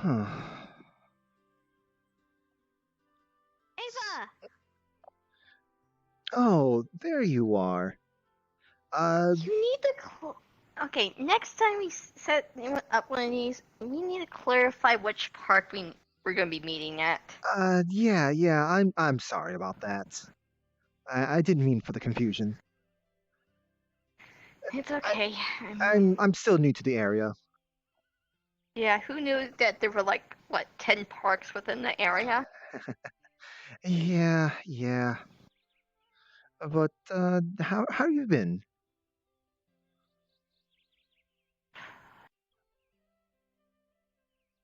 Huh. Ava! Oh, there you are. You need to okay, next time we set up one of these, we need to clarify which park we're gonna be meeting at. yeah, I'm sorry about that. I didn't mean for the confusion. It's I, okay. I mean, I'm still new to the area. yeah, who knew that there were like, what, 10 parks within the area? Yeah. But how you been?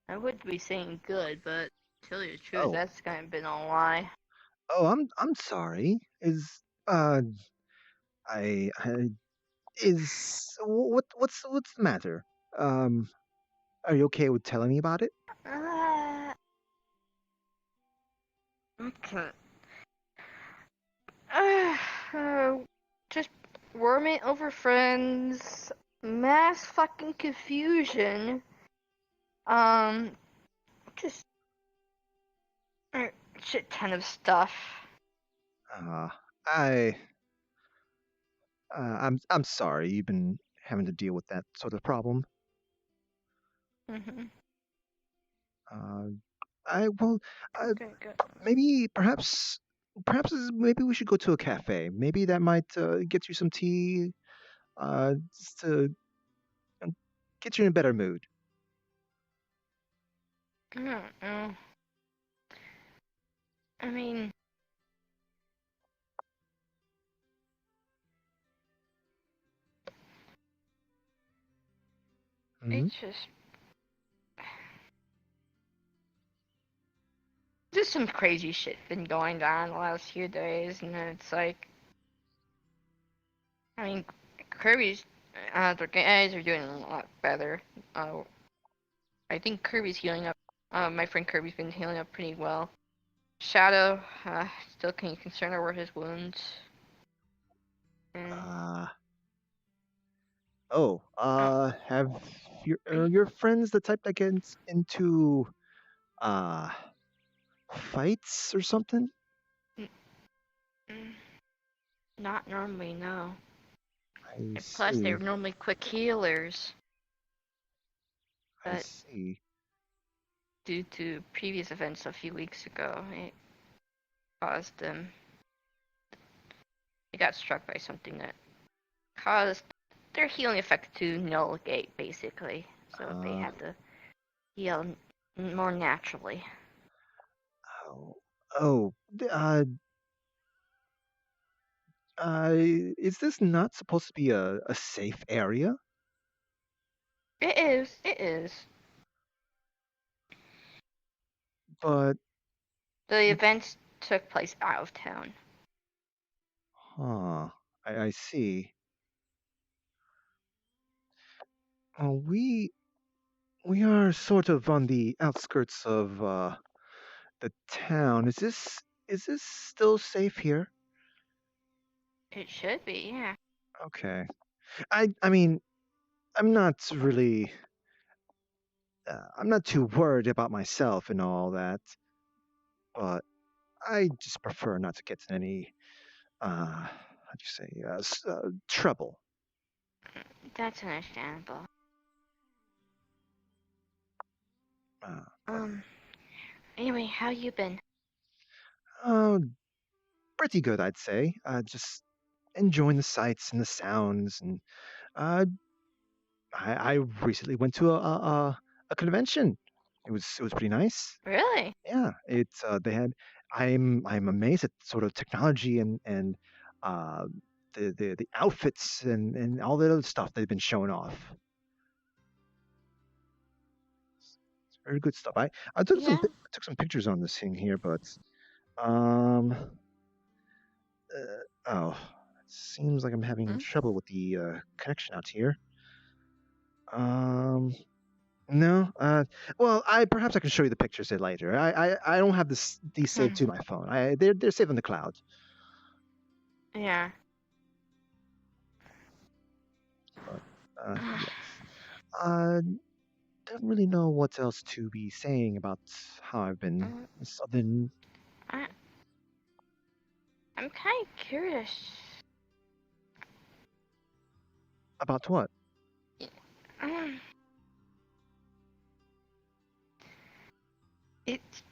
I would be saying good, but to tell you the truth, Oh, that's kind of been a lie. I'm sorry. I is what's the matter? Um, are you okay with telling me about it? Uh, okay. Uh, just worming over friends, mass fucking confusion, um, just a shit ton of stuff. Uh, I I'm sorry you've been having to deal with that sort of problem. Mhm. Uh, I well, uh, Good, good. maybe maybe we should go to a cafe. Maybe that might get you some tea. Just to get you in a better mood. I don't know. I mean, Hmm. it's just some crazy shit been going on the last few days, and it's like, I mean, Kirby's, the guys are doing a lot better. I think Kirby's healing up. My friend Kirby's been healing up pretty well. Shadow, still concerned over his wounds. And, Uh, oh, uh, have your friends the type that gets into uh fights or something? mm, not normally, no. I And plus, they're see. normally quick healers, I but see. due to previous events a few weeks ago, it caused them. They got struck by something that caused their healing effect to nullgate, basically. So they Uh, had to heal more naturally. oh, oh. Is this not supposed to be a safe area? It is. It is. But, The events took place out of town. huh? I see. We are sort of on the outskirts of the town. Is this still safe here? It should be, yeah. Okay. I mean, I'm not really I'm not too worried about myself and all that, but I just prefer not to get in any how do you say trouble. That's understandable. Uh, Um. Anyway, how you been? uh, Pretty good, I'd say. Just enjoying the sights and the sounds, and uh, I recently went to a convention. It was pretty nice. Really? Yeah, it's they had. I'm amazed at sort of technology and uh, the outfits and all the other stuff they've been showing off. It's very good stuff. I took Yeah. took some pictures on this thing here, but um oh, it seems like I'm having Hmm? trouble with the connection out here. Um, no. Well, I perhaps I can show you the pictures later. I don't have these saved Hmm. to my phone. They're saved in the cloud. Yeah. But yes. Uh, don't really know what else to be saying about how I've been. Mm, Other than I, I'm kind of curious. about what? Um, it's.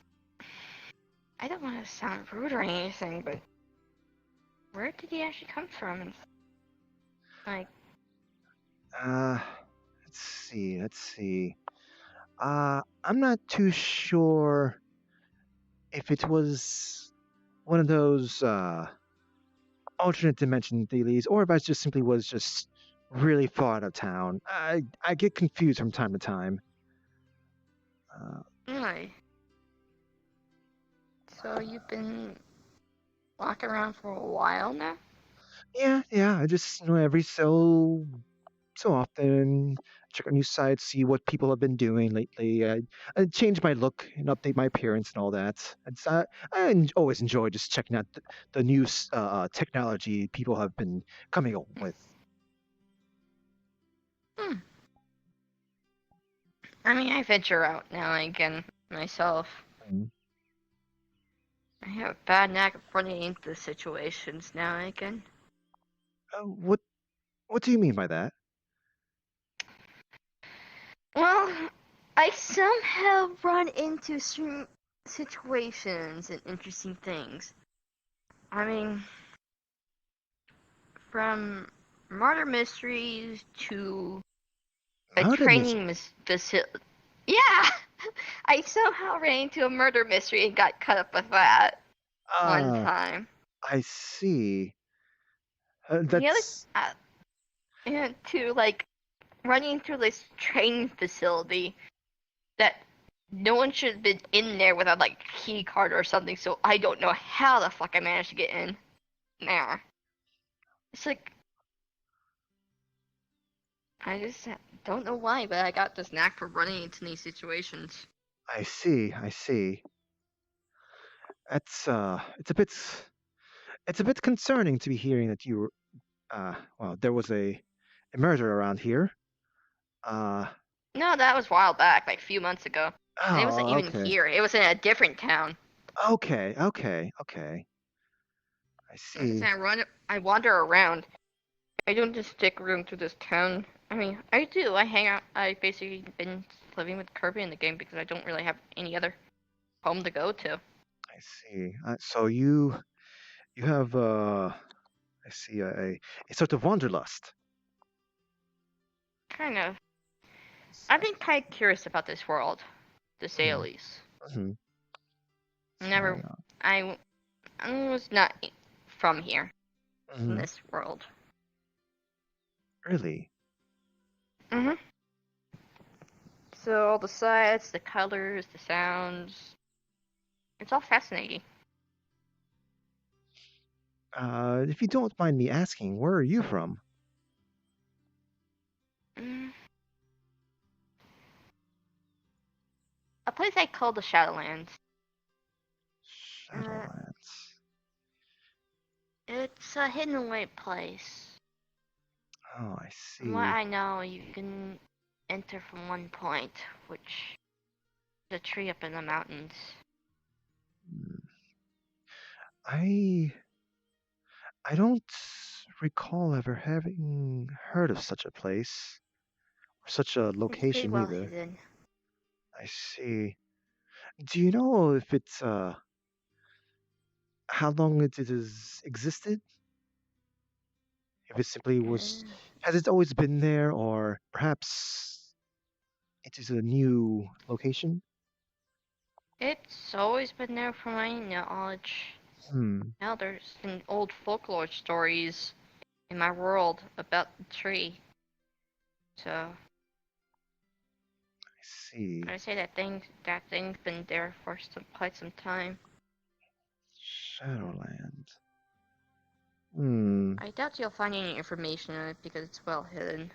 I don't want to sound rude or anything, but where did he actually come from? And like, Uh, let's see. Let's see. I'm not too sure if it was one of those alternate dimension theories, or if I just simply was just really far out of town. I get confused from time to time. Uh, really? So you've been walking around for a while now? yeah, yeah. I just every so often check out new sites, see what people have been doing lately. I change my look and update my appearance and all that. Always enjoy just checking out the new technology people have been coming up with. Hmm. I mean, I venture out now and again myself. Mm. I have a bad knack of running into situations now and again. What do you mean by that? Well, I somehow run into certain situations and interesting things. I mean, from murder mysteries to a Murder mystery. training facility. Yeah! I somehow ran into a murder mystery and got caught up with that one Ah, time. I see. The other, That's and to like running through this training facility that no one should have been in there without like a key card or something. So I don't know how the fuck I managed to get in there. It's like I just don't know why, but I got this knack for running into these situations. I see. I see. That's it's a bit concerning to be hearing that you well, there was a murder around here. Uh, No, that was a while back, like a few months ago, and it wasn't oh, even okay. here. It was in a different town. Okay, okay, okay. I Like I see. said, I wander around. I don't just stick around to this town. I mean, I do. I hang out. I basically been living with Kirby in the game because I don't really have any other home to go to. I see. So you have I see a sort of wanderlust. Kind of. I've See. been kind of curious about this world, to say the Hmm. least. Hmm. Never. So, I, I was not from here, in mhm. this world. Really? Mhm. So all the sights, the colors, the sounds, it's all fascinating. If you don't mind me asking, where are you from? Mm. A place I call the Shadowlands. Uh, Shadowlands. it's a hidden away place. Oh, I From what see. I know, you can enter from one point, which is a tree up in the mountains. Hmm. I I don't recall ever having heard of such a place or such a It's pretty location well either. hidden. I see. Do you know if it's how long it has existed? If it simply was, Uh, has it always been there, or perhaps it is a new location? it's always been there from my knowledge. Hmm. Now there's some old folklore stories in my world about the tree. So I see. I say that thing's been there for quite some time. Shadowland. Hmm. I doubt you'll find any information on it because it's well hidden.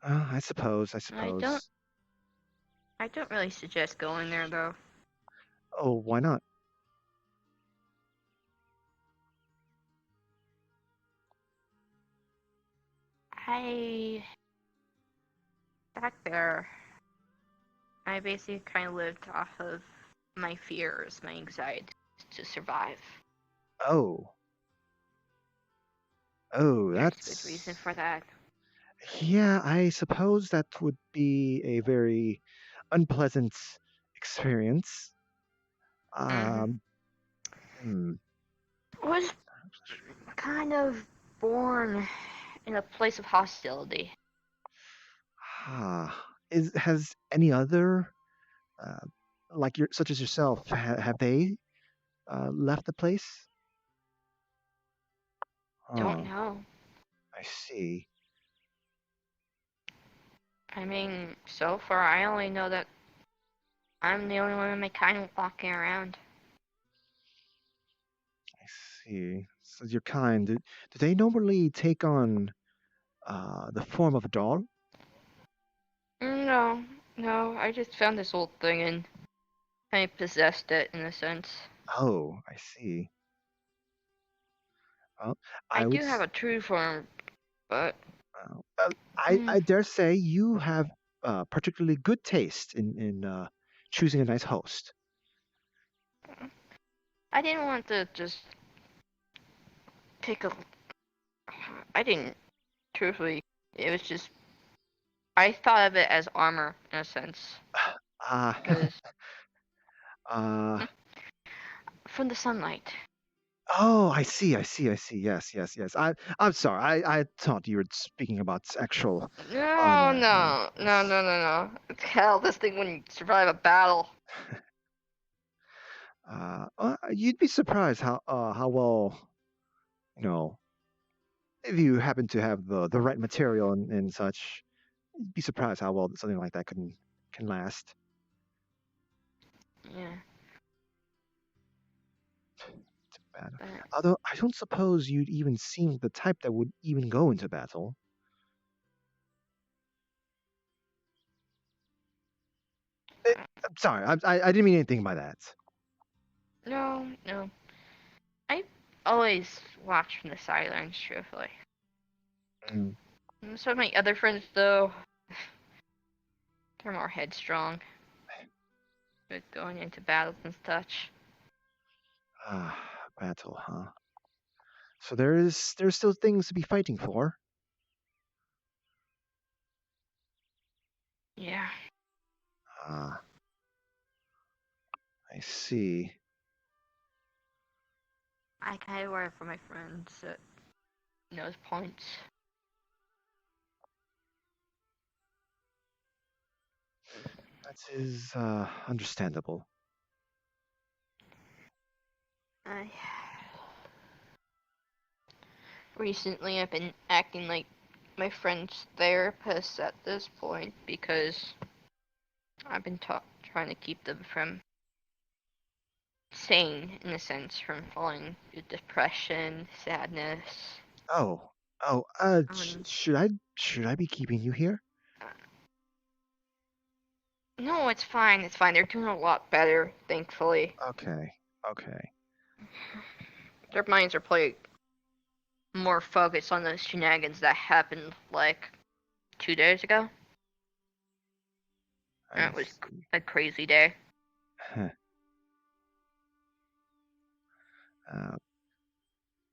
I suppose. I I don't suppose. I don't really suggest going there though. Oh, why not? I back there, I basically kind of lived off of my fears, my anxiety to survive. Oh, oh, There's a good reason that's for that. yeah. I suppose that would be a very unpleasant experience. Mm-hmm. Um, hmm. Was kind of born in a place of hostility. Has any other uh, such as yourself have they left the place? Don't Oh, know. I see. I mean, so far I only know that I'm the only one in my kind walking around. I see. So your kind, do they normally take on the form of a doll? No, no, I just found this old thing and I possessed it in a sense. Oh, I see. Well, I I would. do have a true form, but mm, I dare say you have particularly good taste in choosing a nice host. I didn't want to just pick a. I didn't, truthfully. It was just. I thought of it as armor in a sense. Uh, Because uh, from the sunlight. oh, I see, I see, I see. Yes, yes, yes. I'm sorry. I thought you were speaking about actual No, armor. no, no, Yes. no, no, no. Hell, this thing wouldn't survive a battle. You'd be surprised how well you know if you happen to have the right material and such. You'd be surprised how well something like that can last. Yeah, Battle. but Although I don't suppose you'd even seem the type that would even go into battle. I'm sorry, I didn't mean anything by that. no, no. I always watch from the sidelines, truthfully. Mm. Some of my other friends, though, they're more headstrong with going into battles and such. Ah, battle, huh? So there's still things to be fighting for. Yeah, Ah, I see. I kind of worry for my friends at those points. That is understandable. I recently I've been acting like my friend's therapist at this point because I've been trying to keep them from sane in a sense, from falling into depression, sadness. Oh, oh. Um, Should I be keeping you here? no, it's fine. It's fine. They're doing a lot better, thankfully. Okay, okay. Their minds are probably more focused on those shenanigans that happened like 2 days ago. I That was see. a crazy day.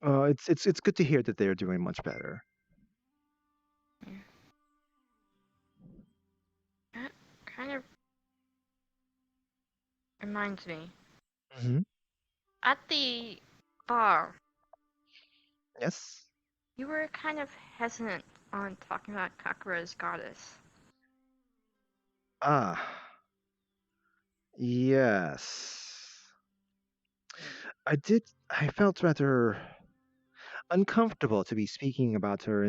uh, it's good to hear that they're doing much better. That kind of reminds me. Hmm. At the bar, Yes. you were kind of hesitant on talking about Kakura's goddess. Ah, yes. I did. I felt rather uncomfortable to be speaking about her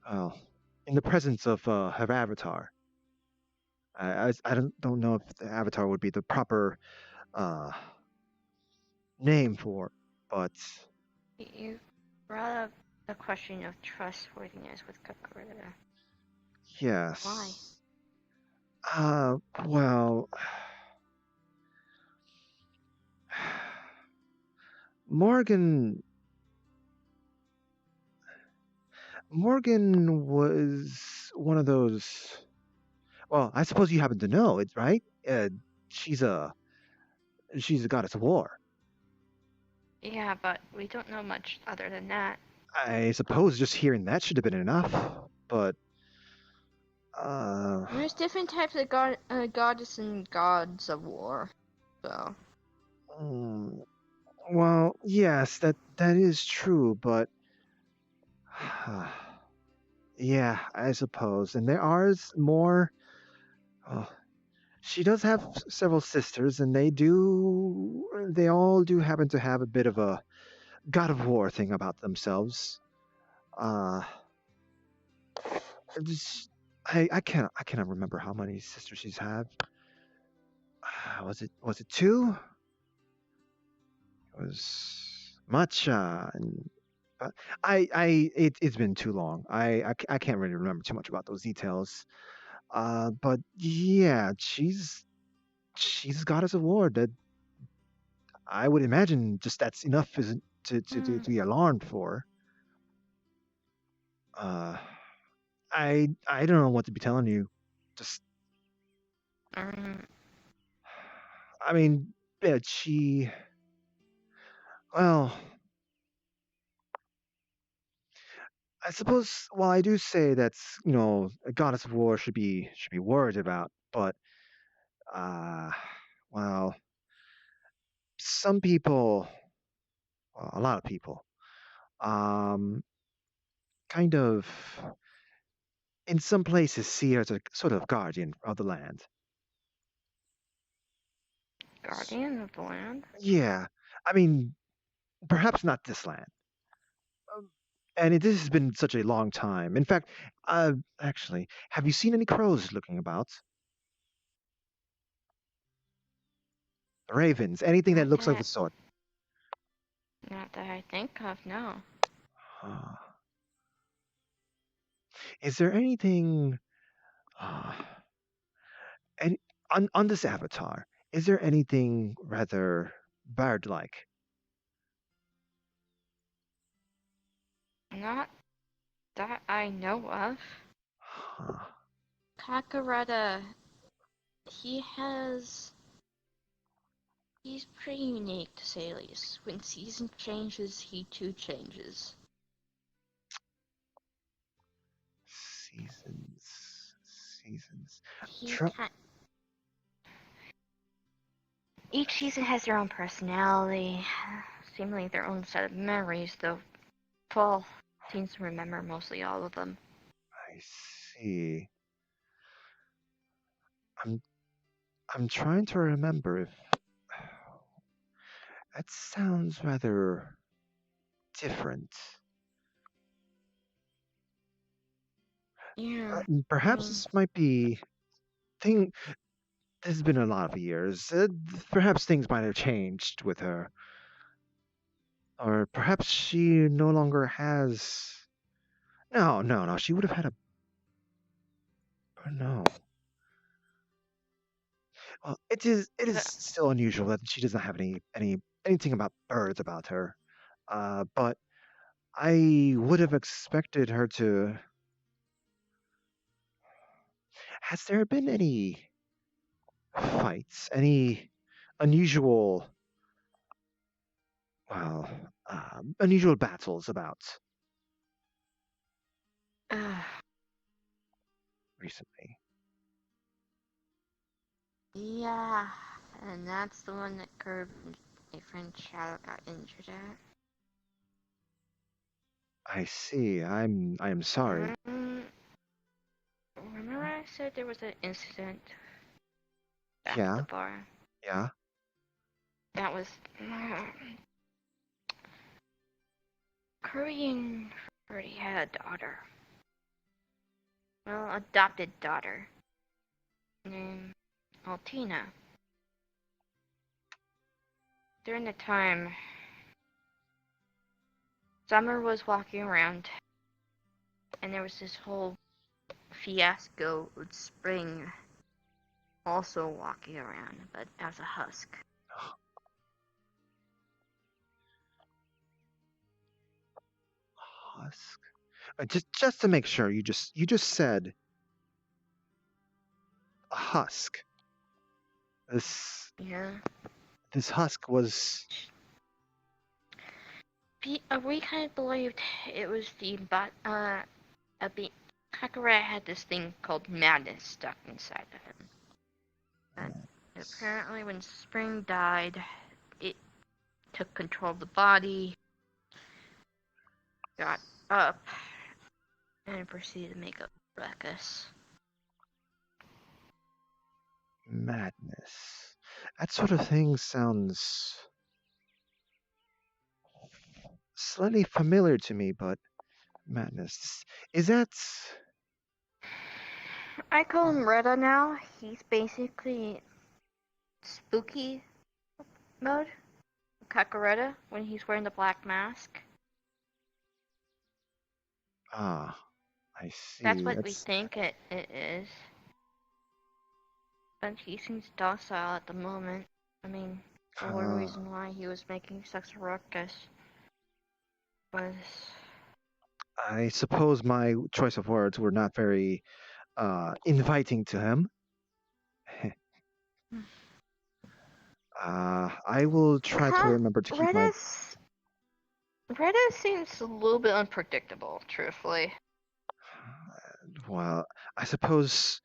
well, in the presence of her avatar. I don't know if the avatar would be the proper uh, name for, but You brought up the question of trustworthiness with Kakura. Why? yes. Well, Morgan Morgan one of those. Well, I suppose you happen to know it, right? She's a she's a goddess of war. Yeah, but we don't know much other than that. I suppose just hearing that should have been enough. But uh, There's different types of goddess and gods of war. So, mm, well, yes, that is true. But yeah, I suppose, and there are more. Oh, she does have several sisters, and they all do happen to have a bit of a god of war thing about themselves. Uh, I cannot remember how many sisters she's had. Was it two? It was much and it's been too long. I can't really remember too much about those details. But yeah, she's a goddess of war. That I would imagine just that's enough isn't to mm, be alarmed for. Uh, I don't know what to be telling you. Just um, I mean, yeah, well, I suppose while I do say that's a goddess of war should be worried about, but uh, well, some people, well, a lot of people, um, kind of in some places see her as a sort of guardian of the land. S- guardian of the land. Yeah, I mean, perhaps not this land. Um, this has been such a long time. In fact, actually, have you seen any crows looking about? Ravens, anything that Not looks like the that, sort. not that I think of. No. Uh, is there anything uh, and on this avatar? Is there anything rather bird-like? Not that I know of. Huh. Kakarada, he has. He's pretty unique to say the least. When season changes, he too changes. Seasons. He Tr- can Each season has their own personality, seemingly their own set of memories, though Paul seems to remember mostly all of them. I see. I'm I'm trying to remember if that sounds rather different. Yeah, I Perhaps mean, this might be thing. This has been a lot of years. Perhaps things might have changed with her, or perhaps she no longer has. No, no, no. She would have had a. Oh, no. Well, it is the, still unusual that she doesn't have anything about birds about her. But I would have expected her to. Has there been any fights? Any unusual, well, unusual battles about uh, recently? yeah, and that's the one that Curb and my friend Shadow got injured I see. I am sorry. at. Remember I said there was an incident back at the Yeah, bar? yeah. That was Korean already had a daughter. Well, adopted daughter named Altina. During the time, Summer was walking around, and there was this whole fiasco with Spring also walking around, but as a husk. Husk. Just to make sure, you just said. husk. This Yeah. this husk was We kind of believed it was a Kakura had this thing called madness stuck inside of him. And apparently when Spring died, it took control of the body, got up, and proceeded to make a ruckus. madness. That sort of thing sounds slightly familiar to me, but madness. Is that I call him Retta now. He's basically spooky mode. Kakaretta when he's wearing the black mask. ah? I That's see. what we That's think it is. But he seems docile at the moment. I mean, the one uh, reason why he was making such a ruckus was I suppose my choice of words were not very inviting to him. I will try to huh? remember to keep my. Retta seems a little bit unpredictable, truthfully. Well, I suppose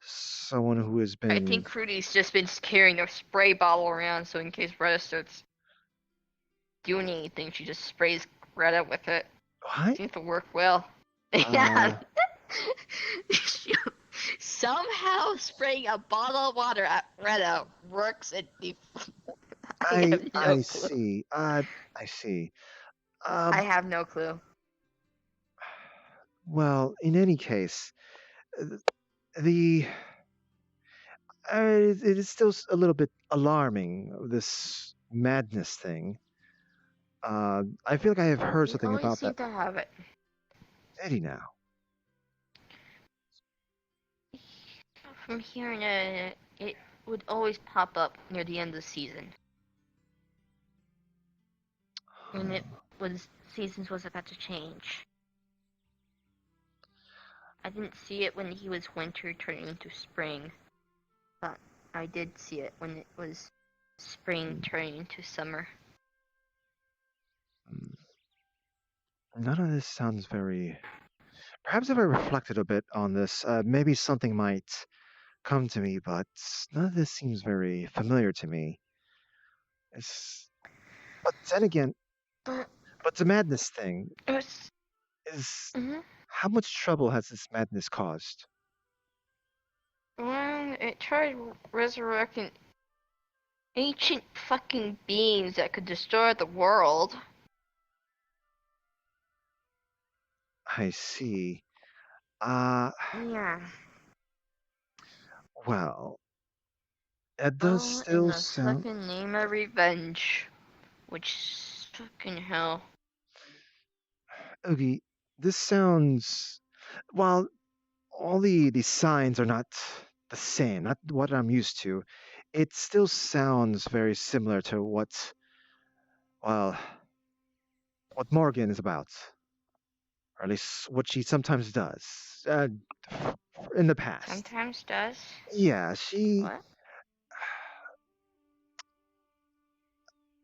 someone who has I been. think Fruity's just been carrying a spray bottle around, so in case Retta starts doing anything, she just sprays Retta with it. What? Seems to work well. Yeah. Uh, Somehow spraying a bottle of water at Retta works at the. I I have no I clue. see. I see. I have no clue. Well, in any case, th- the it is still a little bit alarming. This madness thing. I feel like I have heard You something always about that. seem to have it. Eddie now. From hearing it would always pop up near the end of the season. When it was seasons was about to change. I didn't see it when he was winter turning into spring, but I did see it when it was spring turning into summer. None of this sounds very. Perhaps if I reflected a bit on this, maybe something might come to me, but none of this seems very familiar to me. It's, but then again, But but the madness thing it was. is Mm-hmm. how much trouble has this madness caused? When it tried resurrecting ancient fucking beings that could destroy the world. I see. Uh, Yeah. well, it does All in still the sound. fucking name of revenge. Which fucking hell. Oogie, this sounds. While all the signs are not the same, not what I'm used to, it still sounds very similar to well, what Morgan is about, or at least what she sometimes does. In the past. Sometimes does. Yeah, she. What?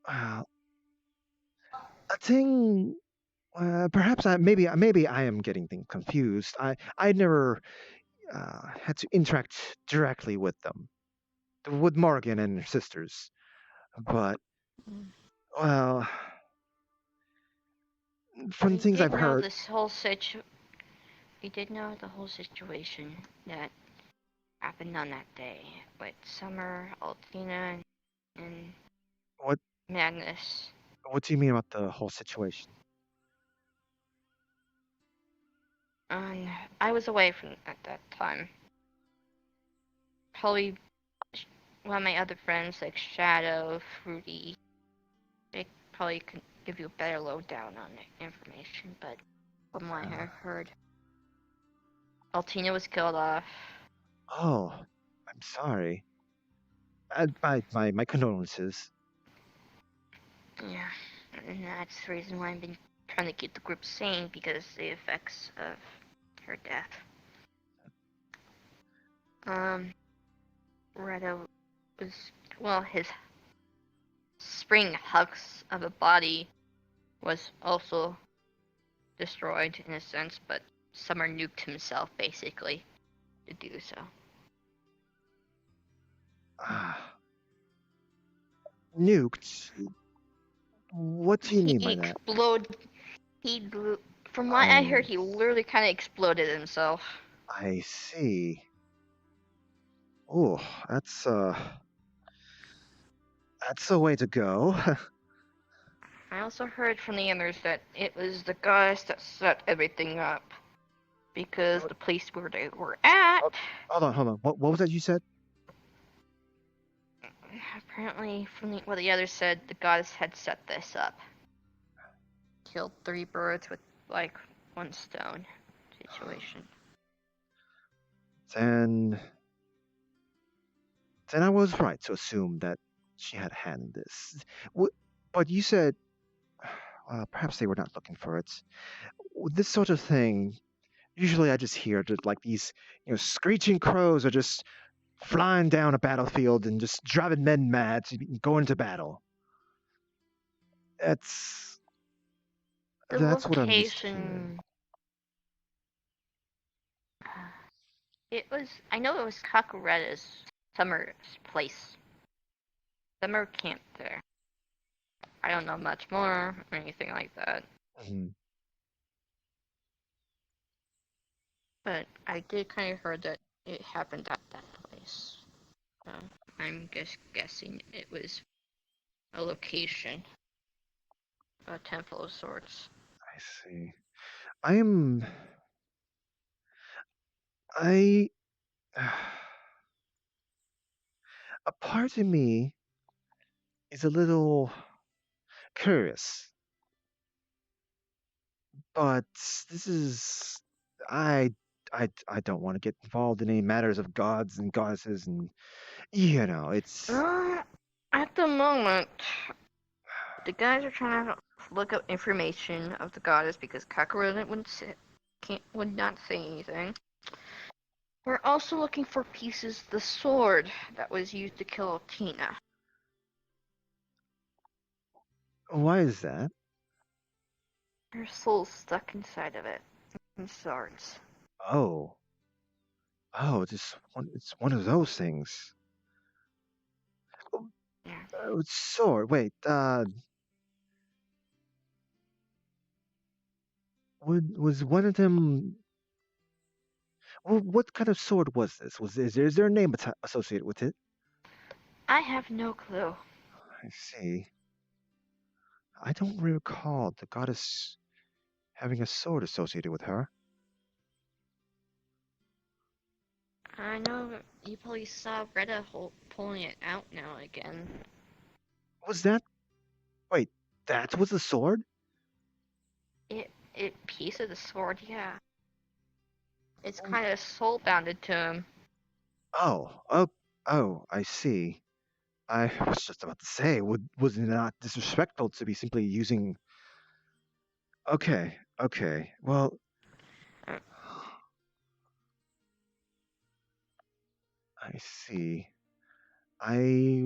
Uh, a thing. Perhaps maybe I am getting things confused. I never had to interact directly with them, with Morgan and her sisters. But well, from We things I've did know heard, this whole situ. We did know the whole situation that happened on that day with Summer, Altina, and what Magnus. what do you mean about the whole situation? Um, I was away from at that time. Probably one of my other friends like Shadow, Fruity, they probably could give you a better lowdown on the information, but from what I heard, Altina was killed off. Oh, I'm sorry. My condolences. Yeah, and that's the reason why I've been trying to keep the group sane because the effects of her death. Um, Retta was, well, his spring hux of a body was also destroyed in a sense, but Summer nuked himself basically to do so. Ah, nuked? What do you He mean by that? exploded. He, from what I I heard, he literally kind of exploded himself. I see. Oh, that's a way to go. I also heard from the others that it was the guys that set everything up because the place where they were at. Hold on. What was that you said? Apparently, from what the others said, the goddess had set this up. Killed 3 birds with like 1 stone situation. Then then I was right to assume that she had a hand in this. But you said perhaps they were not looking for it. This sort of thing, usually I just hear that like these, screeching crows are just flying down a battlefield and just driving men mad to go into battle. That's The that's what I'm used to hearing. location. It was. I know it was Kakuretta's Summer's place. Summer camped there. I don't know much more or anything like that. Mhm. But I did kind of heard that it happened at that place. So I'm just guessing it was a location, a temple of sorts. I see. I'm I a part of me is a little curious, but this is I I don't want to get involved in any matters of gods and goddesses, and it's Uh, at the moment, the guys are trying to look up information of the goddess because Kakarot would not say anything. We're also looking for pieces of the sword that was used to kill Tina. why is that? Her soul's stuck inside of it, in swords. Oh, it's one of those things. Oh, Yeah. sword. Wait, was one of them? What kind of sword was this? Is there a name associated with it? I have no clue. I see. I don't recall the goddess having a sword associated with her. I know you probably saw Retta pulling it out now again. Was that? Wait, that was a sword? It piece of the sword, yeah. It's Oh, kind of soul bounded to him. oh, oh, oh, I see. I was just about to say, was it not disrespectful to be simply using? Okay, okay. Well, Uh, I see. I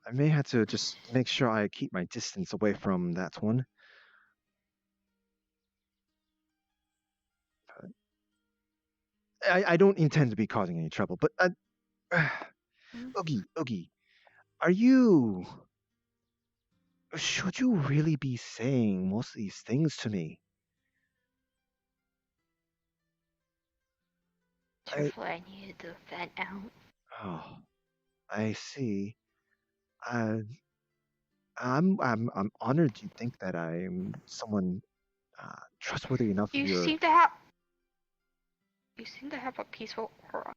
I may have to just make sure I keep my distance away from that one. I don't intend to be causing any trouble, but Oogie, are you? Should you really be saying most of these things to me? I Truthfully, I needed to vent out. oh, I see. Uh, I'm honored you think that I'm someone trustworthy enough of You your. seem to have you seem to have a peaceful aura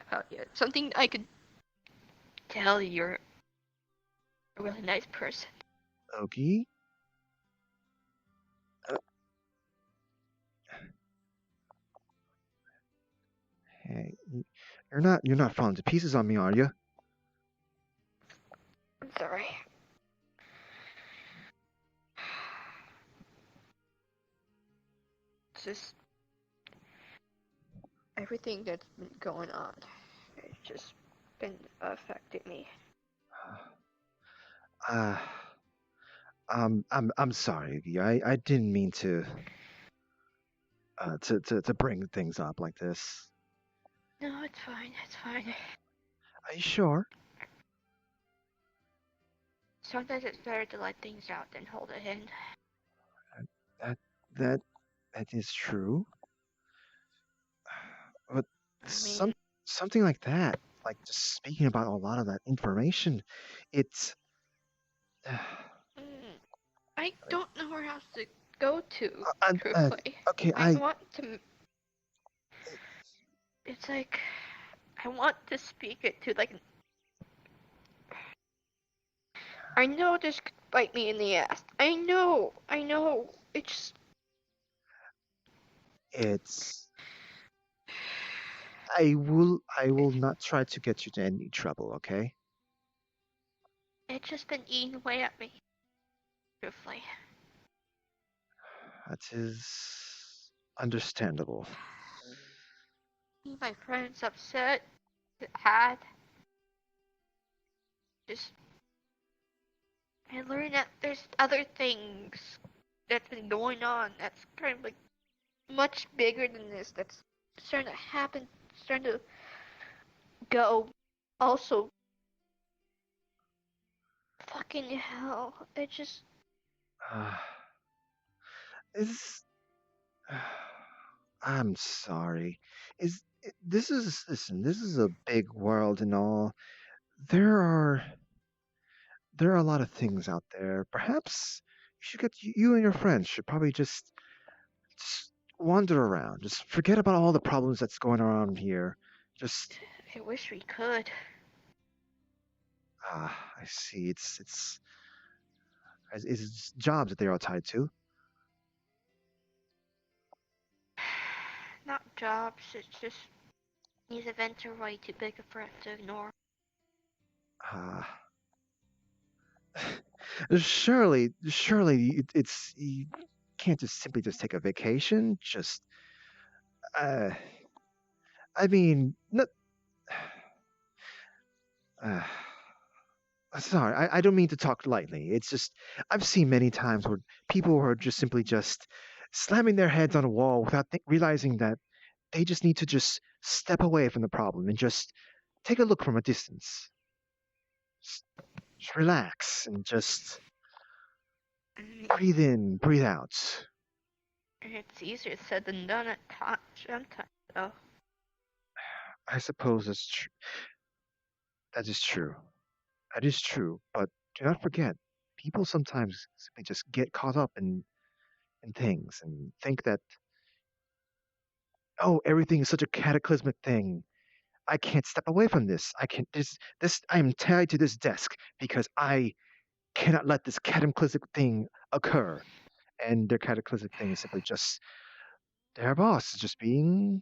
about you. Something I could tell you're a really nice person. Oogie. Uh, hey, you're not falling to pieces on me, are you? I'm sorry. It's just everything that's been going on. just been affecting me. Uh, I'm sorry, Oogie. I didn't mean to bring things up like this. No, it's fine. It's fine. Are you sure? Sometimes it's better to let things out than hold it in. That that that is true. But I mean, something like that, like just speaking about a lot of that information, it's I mm, I mean, don't know where else to go to, uh, uh, truthfully. okay, I want to. It's like. I want to speak it to, like. I know this could bite me in the ass. I know. I know. It's. it's I will not try to get you to any trouble, okay? It's just been eating away at me, truthfully. That is understandable. My friends upset, had. Just. I learned that there's other things that's been going on that's kind of like much bigger than this that's starting to happen, starting to go. Also, fucking hell. It just. Uh, is I'm sorry. This is listen, this is a big world and all. There are there are a lot of things out there. Perhaps you should get you and your friends should probably just wander around. Just forget about all the problems that's going around here. Just I wish we could. I see. It's jobs that they are tied to. Not jobs, it's just these events are way too big for us to ignore. Uh, surely it's you can't just simply just take a vacation. Just uh, I mean, not, uh, sorry, I don't mean to talk lightly. It's just I've seen many times where people are just simply just slamming their heads on a wall without realizing that they just need to just step away from the problem and just take a look from a distance. Just relax and just I mean, breathe in, breathe out. it's easier said than done at times, sometimes, though. I suppose that is true. That is true. But do not forget, people sometimes simply just get caught up in things and think that, oh, everything is such a cataclysmic thing. I can't step away from this. I can't this I am tied to this desk because I cannot let this cataclysmic thing occur. And their cataclysmic thing is simply just their boss is just being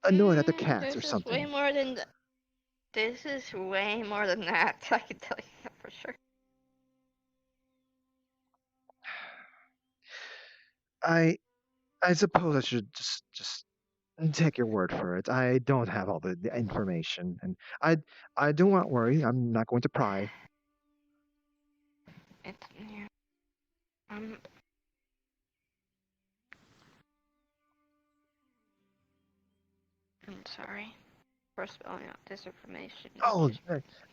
annoyed at the cats or This is way something. more than this is way more than that. I can tell you that for sure. I I suppose I should just take your word for it. I don't have all the information, and I do not worry. I'm not going to pry. It's yeah. I'm I'm sorry for spelling out this information. It's Oh, just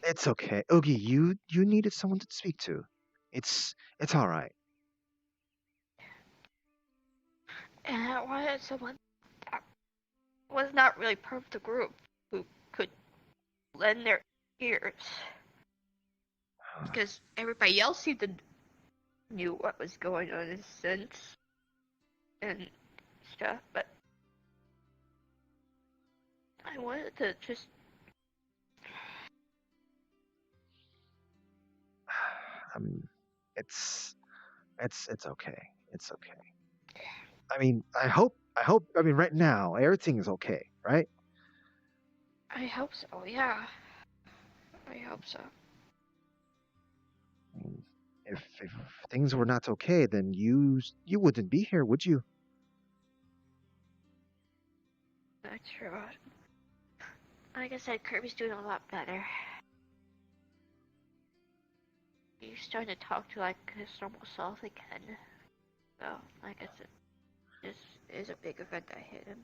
it's okay. Oogie, you needed someone to speak to. It's all right. and I wanted someone that was not really part of the group who could lend their ears because everybody else seemed to knew what was going on in a sense and stuff, but I wanted to just Um, it's it's okay. It's okay. I mean, I hope. I mean, right now everything is okay, right? I hope so, yeah. I hope so. I mean, if things were not okay, then you wouldn't be here, would you? That's true. like I said, Kirby's doing a lot better. He's starting to talk to like his normal self again. So, like I said, this is a big event that hit him.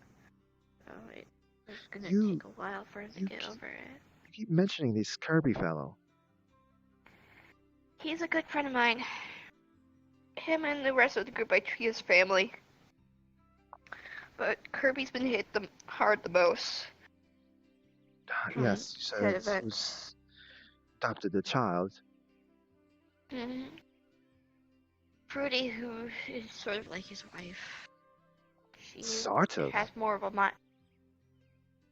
So it's gonna You take a while for him to you get keep, over it. you keep mentioning this Kirby fellow. He's a good friend of mine. Him and the rest of the group I treat as family. But Kirby's been hit hard the most from Yes, you said said he events. was adopted a child. Mm-hmm. Fruity, who is sort of like his wife, she Sort of. has more of a mind.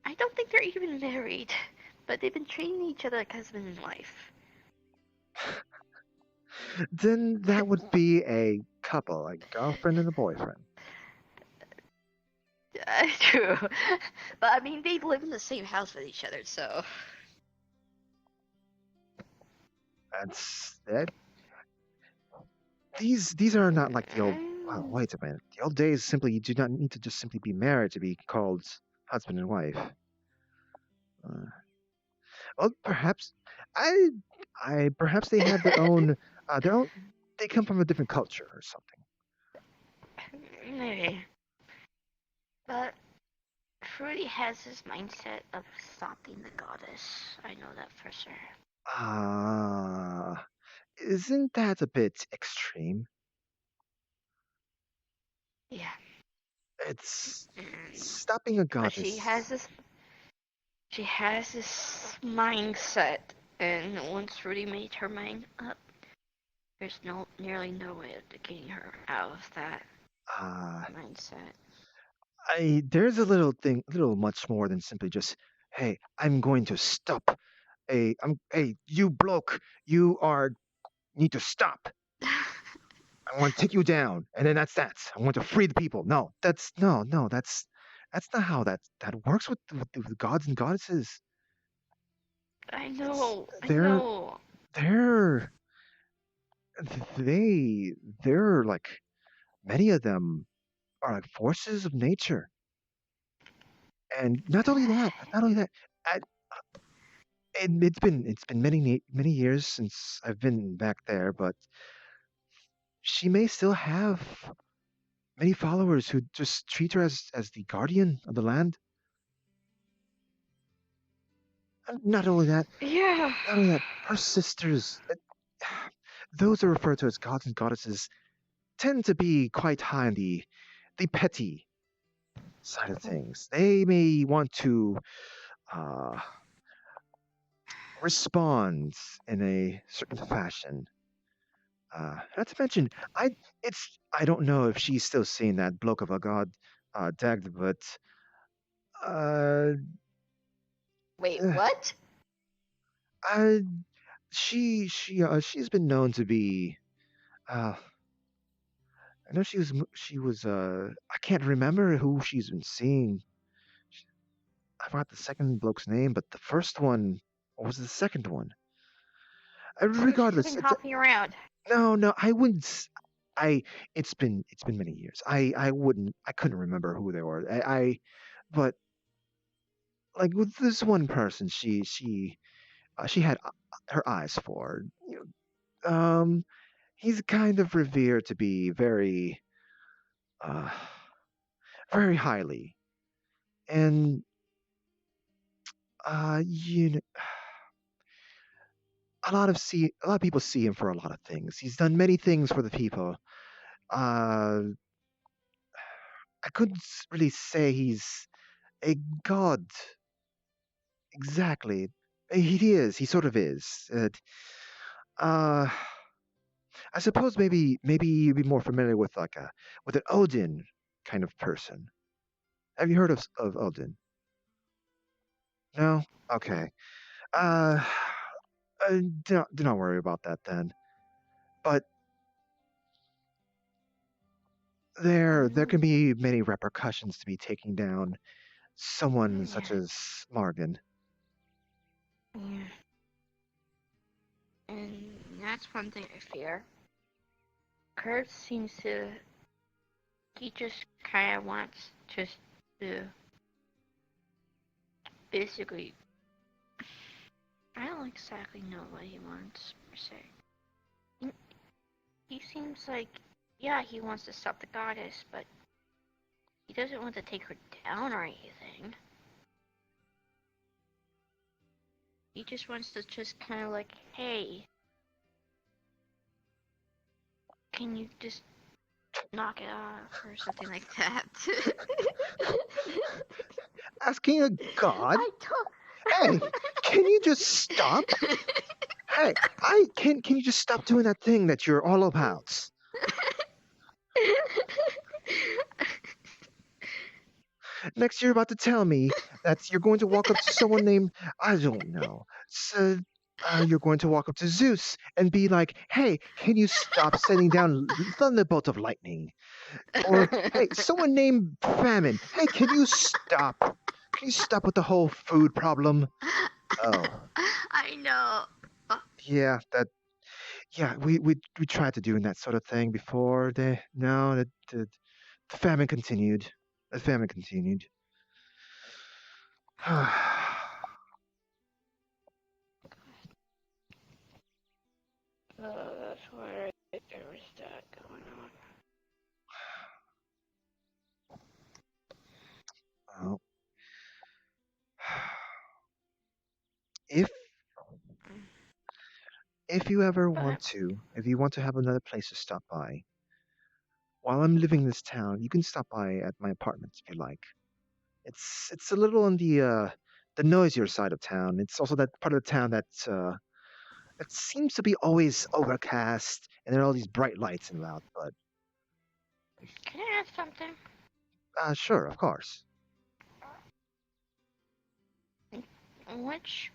I don't think they're even married, but they've been treating each other like husband and wife. Then that would be a couple, a girlfriend and a boyfriend. True. But I mean, they live in the same house with each other, so. That's that. These are not like the old. Well, wait a minute. The old days simply you do not need to just simply be married to be called husband and wife. Uh, well, perhaps I, perhaps they have their own. They come from a different culture or something. Maybe. But Fruity has this mindset of stopping the goddess. I know that for sure. Ah, isn't that a bit extreme? Yeah. It's Mm. stopping a But she has goddess. this. She has this mindset, and once Fruity made her mind up, there's nearly no way of getting her out of that Ah, mindset. I there's a little much more than simply just, hey, I'm going to stop. Hey, you bloke, you are need to stop. I want to take you down, and then that's that. I want to free the people. No, that's no, that's not how that works with gods and goddesses. I It's know, I they're know. they're they they're like many of them are like forces of nature, and not only that. I, and it's been many years since I've been back there, but she may still have many followers who just treat her as the guardian of the land. And Yeah. not only that, her sisters, those are referred to as gods and goddesses, tend to be quite high on the petty side of things. They may want to uh, respond in a certain fashion. Not to mention, I don't know if she's still seeing that bloke of a god, Dagd, but uh, Wait, uh, what? uh, she's been known to be. Uh, I know she was. I can't remember who she's been seeing. I forgot the second bloke's name, but the first one, or was it the second one? So she's been Regardless, hopping around. no, I wouldn't. I it's been many years. I couldn't remember who they were. But like with this one person, she had her eyes for. He's kind of revered to be uh, very highly, and you know, a lot of people see him for a lot of things. He's done many things for the people. Uh, I couldn't really say he's a god exactly. He is. He sort of is. Uh, I suppose maybe you'd be more familiar with like a with an Odin kind of person. Have you heard of Odin? No. No. Okay. Uh, do not worry about that then. But there can be many repercussions to be taking down someone such Yeah. as Marvin. Yeah. And that's one thing I fear. Kurt seems to. He just kind of wants just to basically I don't exactly know what he wants, per se. He seems like, yeah, he wants to stop the goddess, but he doesn't want to take her down or anything. He just wants to just kind of like, hey, can you just knock it off or something like that? Asking a god? I don't. Hey, can you just stop? Hey, I can you just stop doing that thing that you're all about? Next, you're about to tell me that you're going to walk up to someone named, I don't know. So, you're going to walk up to Zeus and be like, hey, can you stop sending down thunderbolt of lightning? Or, hey, someone named Famine. Hey, can you stop? Can you stop with the whole food problem? Oh, I know. yeah, yeah, we tried to doing that sort of thing before. No, the famine continued. The famine continued. That's why there was that going Well, if on. if you ever But want to, if you want to have another place to stop by, while I'm living in this town, you can stop by at my apartment if you like. It's a little on the noisier side of town. It's also that part of the town that seems to be always overcast and there are all these bright lights and loud. But can I ask something? sure, of course. Which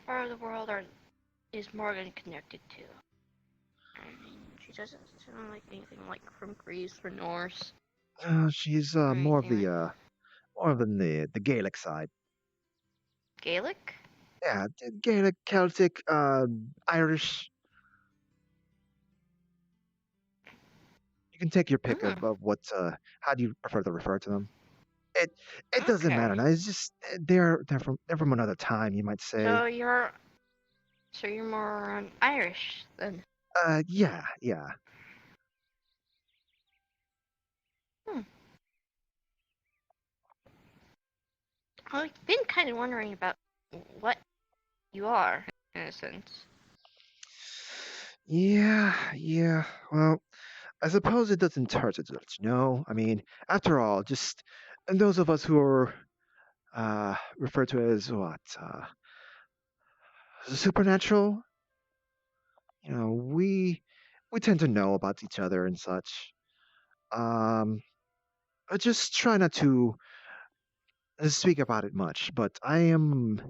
part of the world is Morgan connected to? I mean, she doesn't sound like anything like from Greece or Norse She's or anything like more of the Gaelic side. Gaelic. Yeah, Gaelic, Celtic, Irish. You can take your pick Mm, of what. How do you prefer to refer to them? It it doesn't okay. matter. Now. It's just they're from another time. You might say. So you're so you're more Irish then. Yeah, yeah. Hmm. I've been kind of wondering about what you are in a sense. Yeah, yeah. Well, I suppose it doesn't hurt to let you know. I mean, after all, just and those of us who are referred to as what supernatural, we tend to know about each other and such. Um, I just try not to speak about it much. But I am,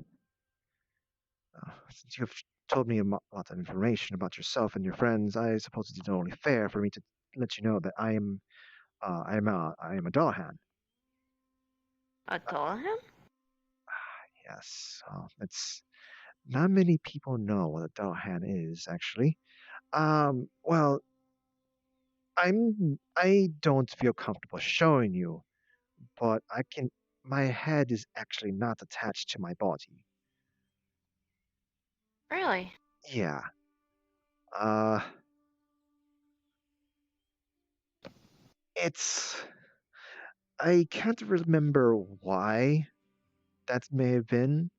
since you've told me a lot of information about yourself and your friends, I suppose it's only fair for me to let you know that I am a Dullahan. A Dollaham? Yes, it's not many people know what a Dullahan is actually. Well, I don't feel comfortable showing you, but I can. My head is actually not attached to my body. Really? Yeah. Uh, it's. I can't remember why that may have been.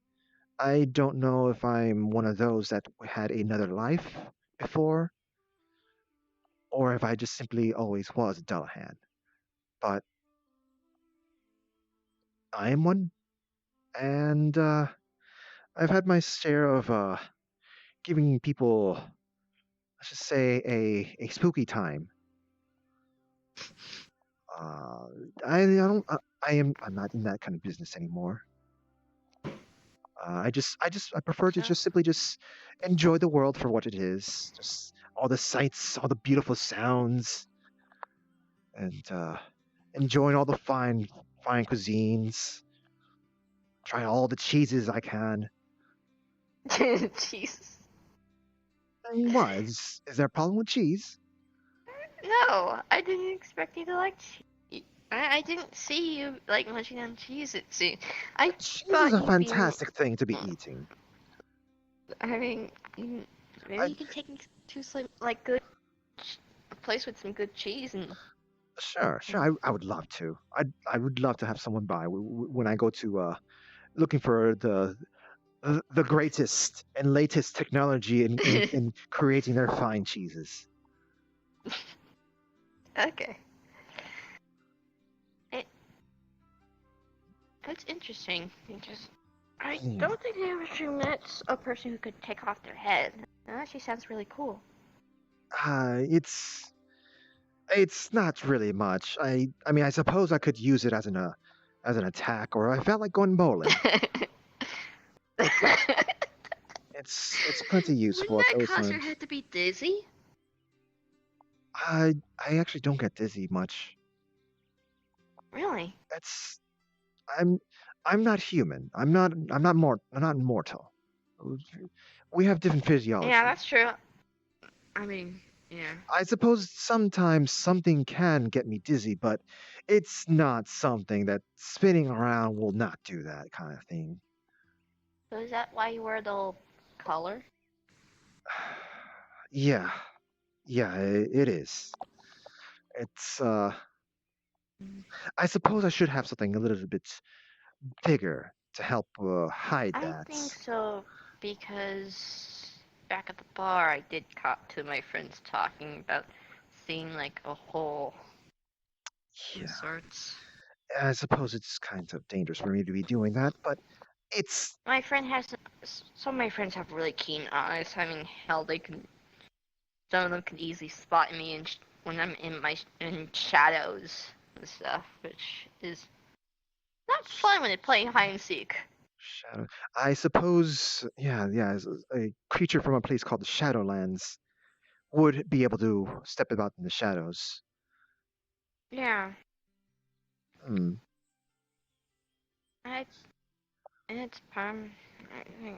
I don't know if I'm one of those that had another life before, or if I just simply always was a Dullahan. But I am one, and I've had my share of giving people, let's just say, a spooky time. Uh, I don't. I'm not in that kind of business anymore. I prefer to So just simply just enjoy the world for what it is. Just all the sights, all the beautiful sounds, and enjoying all the fine cuisines. Try all the cheeses I can. Jesus. And why? Is there a problem with cheese? No, I didn't expect you to like cheese. I didn't see you like munching on cheese. It seemed. I Cheese is thought a you'd be more. fantastic thing to be eating. I mean, maybe I you can take me to some like good a place with some good cheese and. Sure, sure. and I would love to. I would love to have someone by when I go to looking for the greatest and latest technology in creating their fine cheeses. okay. It, it's interesting. I Hmm. don't think I ever actually met a person who could take off their head. That actually sounds really cool. Uh, it's it's not really much. I mean, I suppose I could use it as an attack, or I felt like going bowling. It's plenty useful Wouldn't at that those cause your times. head to be dizzy? I actually don't get dizzy much. Really? That's I'm I'm not human. I'm not mortal. We have different Yeah, physiology. that's true. I mean, yeah. I suppose sometimes something can get me dizzy, but it's not something that spinning around will not do that kind of thing. So is that why you wear the little collar? Yeah, yeah, it is. It's I suppose I should have something a little bit bigger to help hide I that. think so because back at the bar, I did caught two of my friends talking about seeing like a hole some Yeah, sorts. I suppose it's kind of dangerous for me to be doing that, but it's My friend has some of my friends have really keen eyes. I mean, hell, they can some of them can easily spot me when I'm in shadows and stuff, which is not fun when they're playing hide and seek. shadow. I suppose, yeah, as a creature from a place called the Shadowlands would be able to step about in the shadows. Yeah, Hmm. I it's I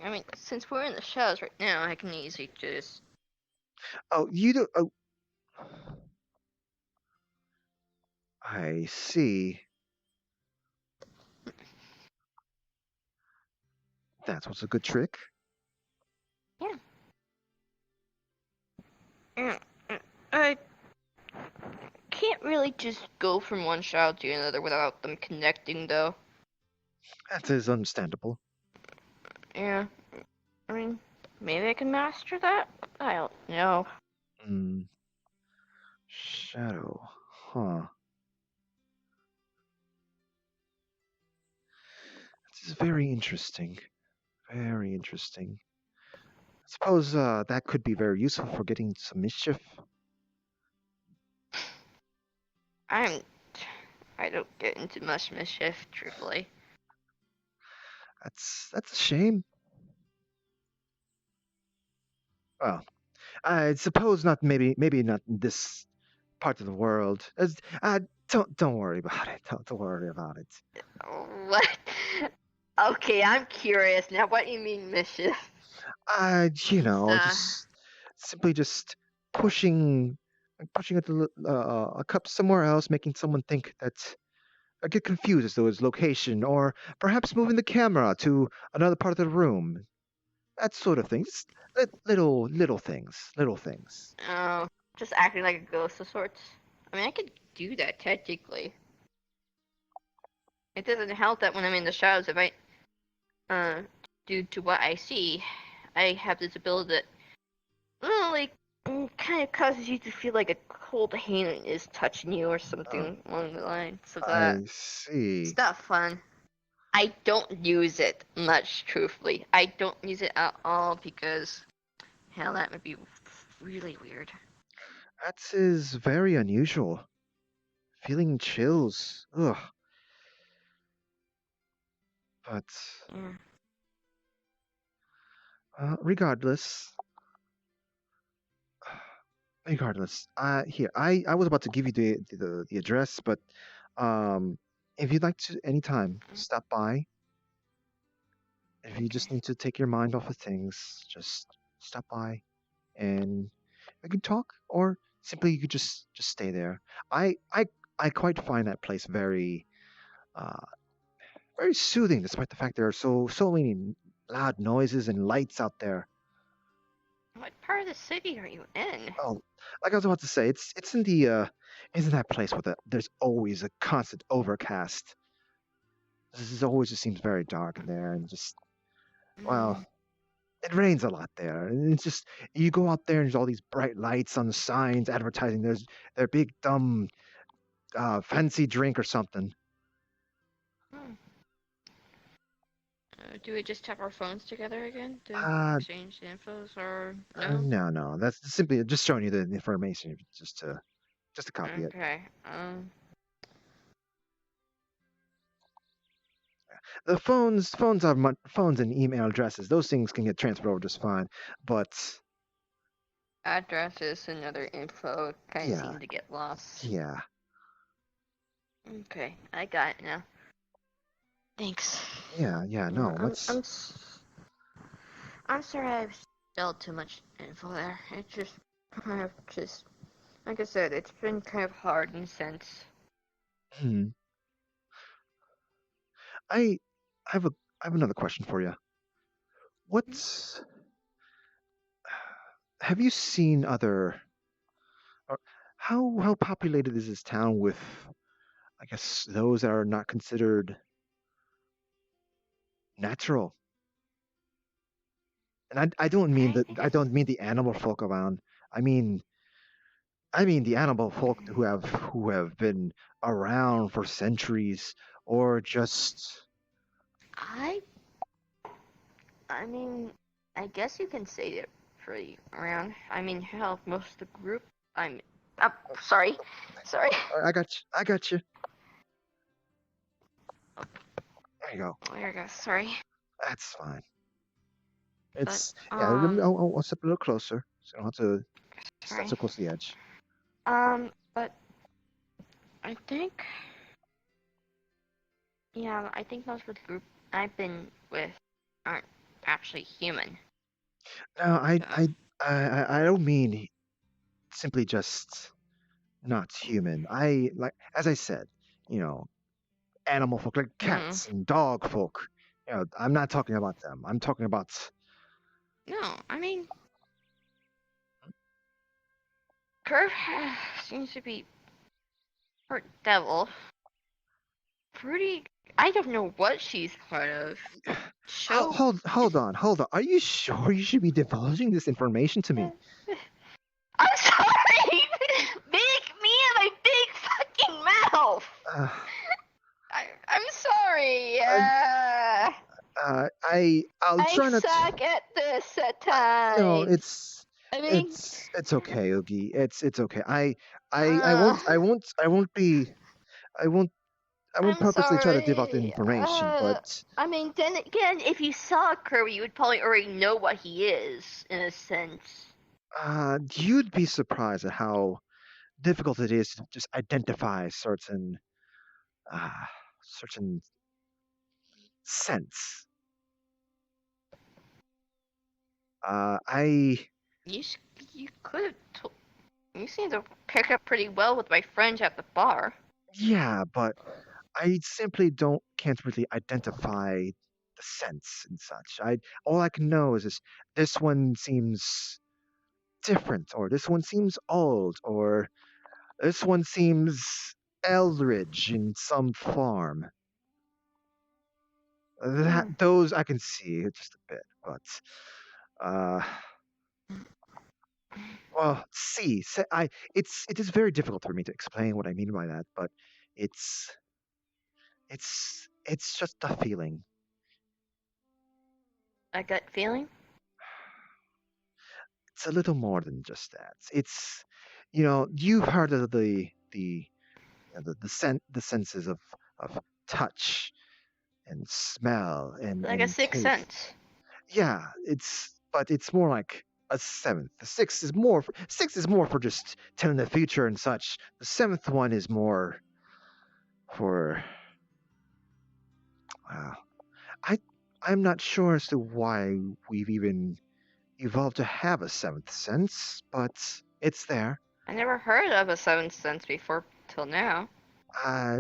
mean, since we're in the shadows right now, I can easily just. Oh, you do. Oh, I see. That was a good trick. Yeah, yeah. I can't really just go from one shadow to another without them connecting, though. That is understandable. Yeah, I mean, maybe I can master that. I don't know. Hmm. Shadow. Huh. This is very interesting. Very interesting. I suppose that could be very useful for getting some mischief. I'm. I don't get into much mischief, truthfully. That's a shame. Well, I suppose not. Maybe not in this part of the world. Don't worry about it. Don't worry about it. What? Okay, I'm curious now. What do you mean mischief? Just Just simply just pushing, pushing a cup somewhere else, making someone think that I get confused as to its location, or perhaps moving the camera to another part of the room. That sort of thing. Just little things, little things. oh, just acting like a ghost of sorts. I mean, I could do that technically. It doesn't help that when I'm in the shadows, if I, uh, due to what I see, I have this ability that, like, kind of causes you to feel like a cold hand is touching you or Oh, something along the lines of that. I It's see. not fun. I don't use it much, truthfully. I don't use it at all because, hell, that would be really weird. That is very unusual. Feeling chills. Ugh. But Yeah. regardless, regardless. Here, I was about to give you the address, but um, if you'd like to, anytime, stop by. If you Okay. just need to take your mind off of things, just stop by, and we can talk, or simply you could just stay there. I I I quite find that place uh very soothing, despite the fact there are so many loud noises and lights out there. What part of the city are you in? Oh, like I was about to say, it's in the isn't that place where there's always a constant overcast. This is always just seems very dark in there, and just well, Mm, it rains a lot there, and it's just you go out there and there's all these bright lights on the signs advertising their big dumb fancy drink or something. hmm. Do we just tap our phones together again to Uh, exchange the infos, or no? no, no, that's simply just showing you the information just to copy it. Okay. The phones are phones and email addresses. Those things can get transferred over just fine. But Addresses and other info kind of yeah, seem to get lost. yeah, Okay, I got it now. Thanks. yeah. No, let's. I'm sorry I've spelled too much info there. It just kind of just like I said, it's been kind of hard in a sense. Hmm. I have a I have another question for you. What's have you seen other? Or how populated is this town with? I guess those that are not considered natural. And I think I it's don't mean the animal folk around. I mean the animal folk who have been around for centuries or just I I mean I guess you can say it pretty around. I mean hell most of the group I'm oh, sorry. Sorry. I got you. There you go. There you go, sorry. That's fine. But It's yeah. Let me, I'll step a little closer, so I don't have to step sorry. so close to the edge. But I think yeah, I think most of the group I've been with aren't actually human. No, So I don't mean simply just not human. I like as I said, you know, animal folk like mm, cats and dog folk. I'm not talking about them. I'm talking about no, I mean Curve seems to be part devil. Pretty. I don't know what she's part of. Show. hold on. Are you sure you should be divulging this information to me? I'm sorry. Big me and my big fucking mouth. Uh, I'm sorry. I, I'll I try not to. suck at this at No, times. I mean, it's okay, Oogie. It's okay. uh, I won't be I won't I won't I'm purposely try to divulge the sorry. information, but I mean, then again, if you saw Kirby, you would probably already know what he is, in a sense. you'd be surprised at how difficult it is to just identify uh, certain scents. I You you could have told. You seem to pick up pretty well with my friends at the bar. yeah, but I simply don't can't really identify the scents and such. I all I can know is this one seems different, or this one seems old, or this one seems eldritch in some form. That Mm. those I can see just a bit, but uh, well, it is very difficult for me to explain what I mean by that, but it's it's just a feeling. A gut feeling? It's a little more than just that. It's you've heard of the senses of touch and smell Like a and sixth taste. sense. Yeah, it's more like a seventh. The six is more for just telling the future and such. The seventh one is more for uh, I I'm not sure as to why we've even evolved to have a seventh sense, but it's there. I never heard of a seventh sense before till now. Uh,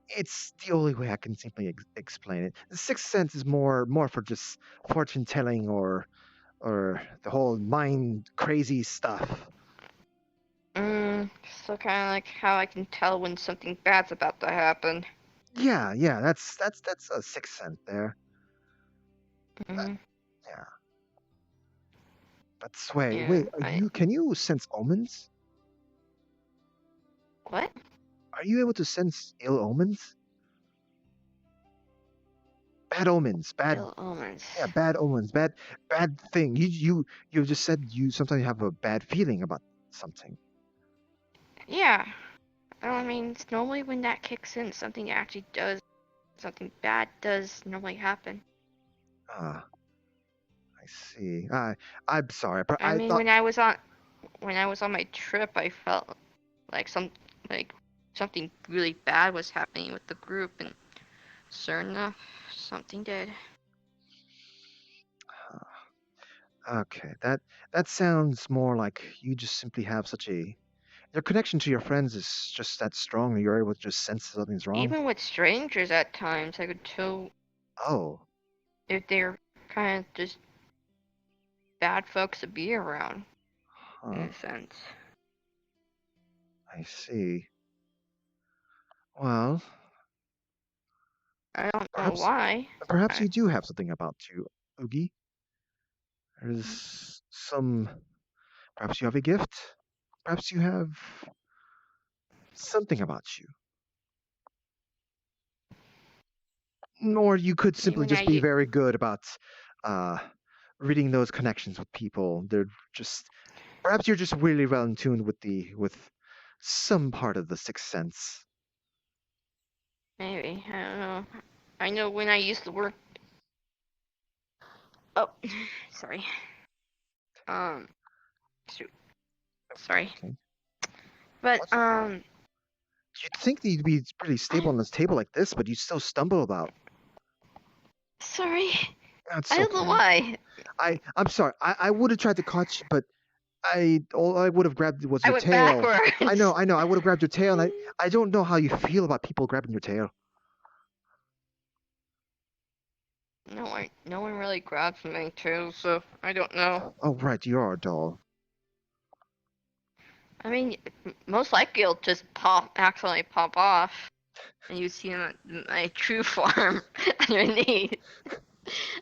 it's the only way I can simply explain it. The sixth sense is more for just fortune telling or the whole mind crazy stuff. Mm, so kind of like how I can tell when something bad's about to happen. Yeah, yeah, that's a sixth sense there. Uh, Hmm. yeah, but Sway, Yeah. wait, are you can you sense omens? What? Are you able to sense ill omens? Bad omens, bad Ill omens. yeah, bad omens, bad thing. You just said you sometimes have a bad feeling about something. Yeah. Well, I mean, it's normally when that kicks in, something bad does normally happen. Ah, I see. I'm sorry, but I I mean, thought when I was on my trip, I felt like like something really bad was happening with the group, and sure enough, something did. okay, that sounds more like you just simply have such a your connection to your friends is just that strong. You're able to just sense something's wrong. Even with strangers, at times, I could tell Oh, if they're kind of just bad folks to be around, in huh, a sense. I see. Well, I don't know perhaps why. perhaps I, you do have something about you, Oogie. There's some. Perhaps you have a gift. Perhaps you have something about you. Or you could I mean, simply just be very good about uh, reading those connections with people. They're just perhaps you're just really well in tune with the with some part of the sixth sense. maybe, I don't know. I know when I used to work. Oh, sorry. Um, shoot, sorry. Okay. But What's you'd think that you'd be pretty stable I'm on this table like this, but you still stumble about. sorry. That's I don't know okay. why. I'm sorry. I would have tried to catch you, but I all I would have grabbed was I your went tail. backwards. I know. I would have grabbed your tail, and I don't know how you feel about people grabbing your tail. No one really grabs me too, so I don't know. Oh right, you are a doll. I mean, most likely it'll just accidentally pop off, and you see my true form underneath.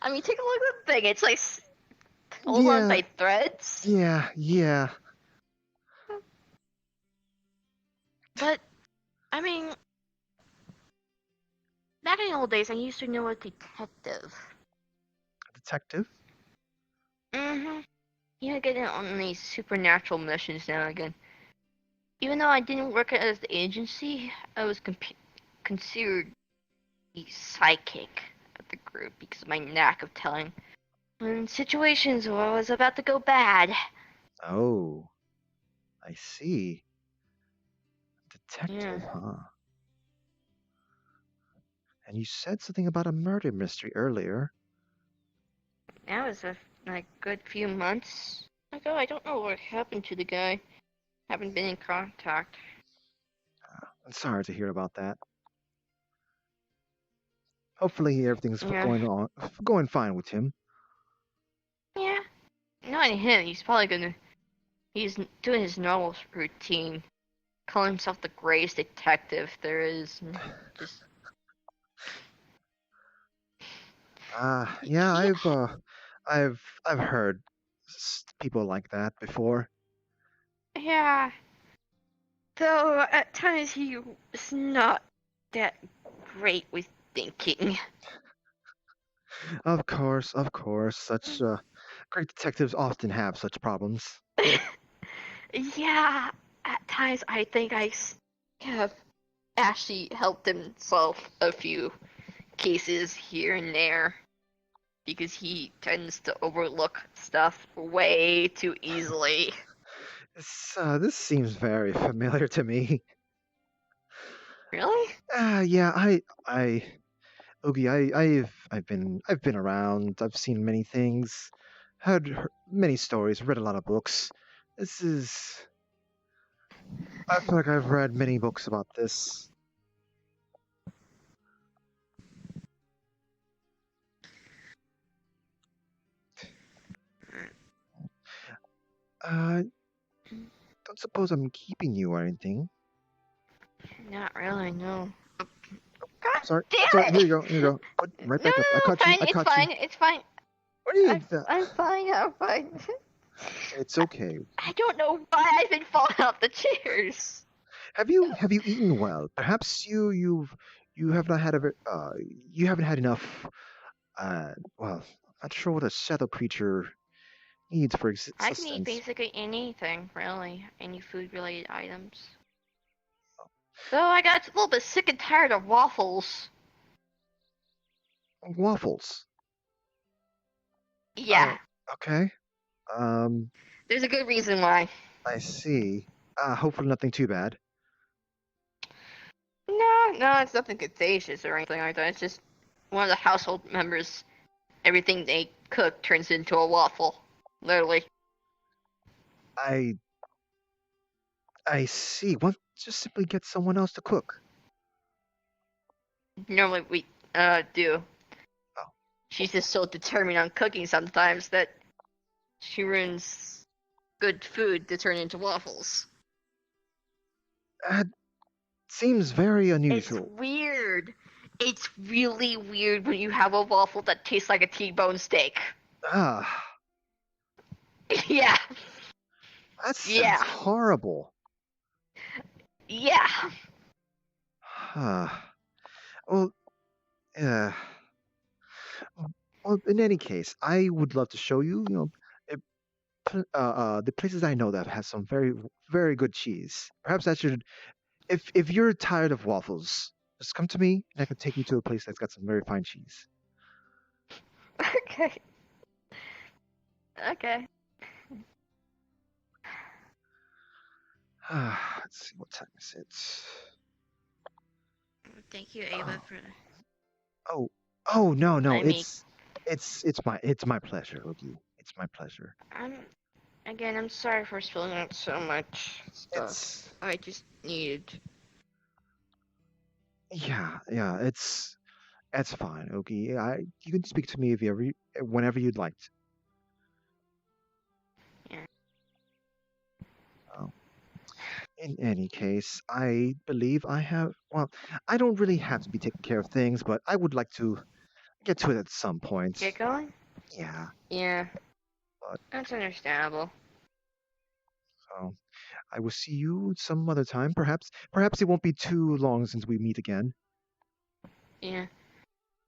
I mean, take a look at the thing. It's like hold on Yeah, by threads. yeah. But I mean, back in the old days, I used to know a detective. Detective. Mm-hmm. You know, get in on these supernatural missions now and again. Even though I didn't work at the agency, I was considered the psychic of the group because of my knack of telling when situations was about to go bad. Oh, I see. Yeah, Detective, huh? And you said something about a murder mystery earlier. that was a like good few months ago. I don't know what happened to the guy. Haven't been in contact. I'm sorry to hear about that. Hopefully everything's Yeah, going fine with him. yeah. Not him. He's probably gonna. He's doing his normal routine, calling himself the greatest detective there is. Just Yeah, yeah. I've heard people like that before. Yeah. Though at times he was not that great with thinking. Of course, such great detectives often have such problems. Yeah, at times I think have actually helped him solve a few cases here and there because he tends to overlook stuff way too easily. This seems very familiar to me. Really? Yeah, I, Oogie, I've been around. I've seen many things, heard many stories, read a lot of books. This is, I feel like I've read many books about this. Uh, don't suppose I'm keeping you or anything. Not really, no. I'm God sorry. I'm sorry. damn Here it! you go. Here you go. Put No, right no, back up. I no, caught you. fine. I It's caught you. fine. It's fine. What are you? I'm fine. I'm fine. It's okay. I don't know why I've been falling off the chairs. Have you eaten well? Perhaps you have not had you haven't had enough. Well, I'm not sure what a shadow creature needs for I can eat sustenance. basically anything, really. Any food related items. Though I got a little bit sick and tired of waffles. Waffles. Yeah, Okay. Um, there's a good reason why. I see. Hopefully nothing too bad. No, no, it's nothing contagious or anything like that. It's just one of the household members, everything they cook turns into a waffle. Literally. I I see. Why don't you just simply get someone else to cook? Normally we do. Oh, She's just so determined on cooking sometimes that she ruins good food to turn into waffles. that seems very It's unusual. weird. It's really weird when you have a waffle that tastes like a T-bone steak. Ah, Yeah, that sounds yeah, horrible. yeah. Ah, well, uh, well, in any case, I would love to show you, uh, the places I know that have some very good cheese. Perhaps I should, if you're tired of waffles, just come to me and I can take you to a place that's got some very fine cheese. Okay, okay. Let's see, what time is it? Thank you, Ava, Oh, for oh, oh no, no, letting me. it's my pleasure, Oogie. It's my pleasure. I'm sorry for spilling out so much It's stuff. I just needed. yeah, it's fine, Oogie. You can speak to me if you ever, whenever you'd like. Yeah. Oh. In any case, I believe I have. Well, I don't really have to be taking care of things, but I would like to get to it at some point. Get going? Yeah, Yeah, but that's understandable. so I will see you some other time. Perhaps it won't be too long since we meet again. Yeah.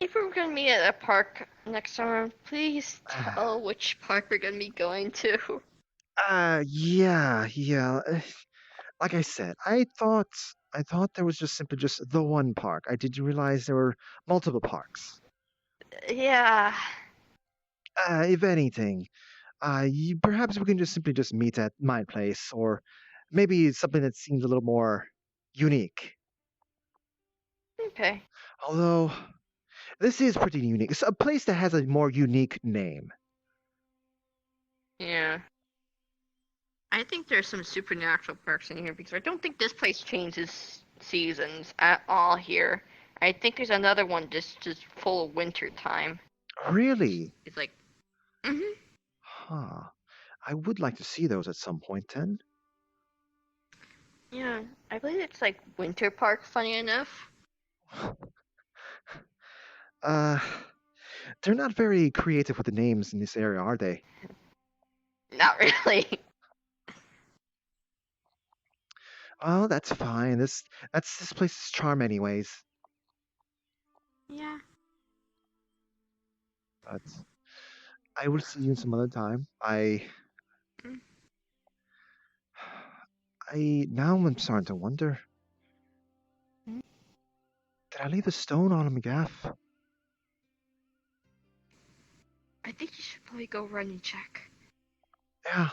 If we're gonna meet at a park next summer, please tell which park we're gonna be going to. Yeah. Like I said, I thought there was just simply just the one park. I didn't realize there were multiple parks. Yeah. If anything, perhaps we can just simply just meet at my place, or maybe something that seems a little more unique. Okay. Although this is pretty unique. It's a place that has a more unique name. Yeah. I think there's some supernatural parks in here because I don't think this place changes seasons at all here. I think there's another one just full of winter time. Really? It's like, mhm. Huh. I would like to see those at some point then. Yeah, I believe it's like Winter Park. Funny enough. Uh, they're not very creative with the names in this area, are they? Not really. Oh, that's fine. That's this place's charm, anyways. Yeah. But I will see you some other time. Mm. I now I'm starting to wonder. Did I leave a stone on a McGaff? I think you should probably go run and check. I'll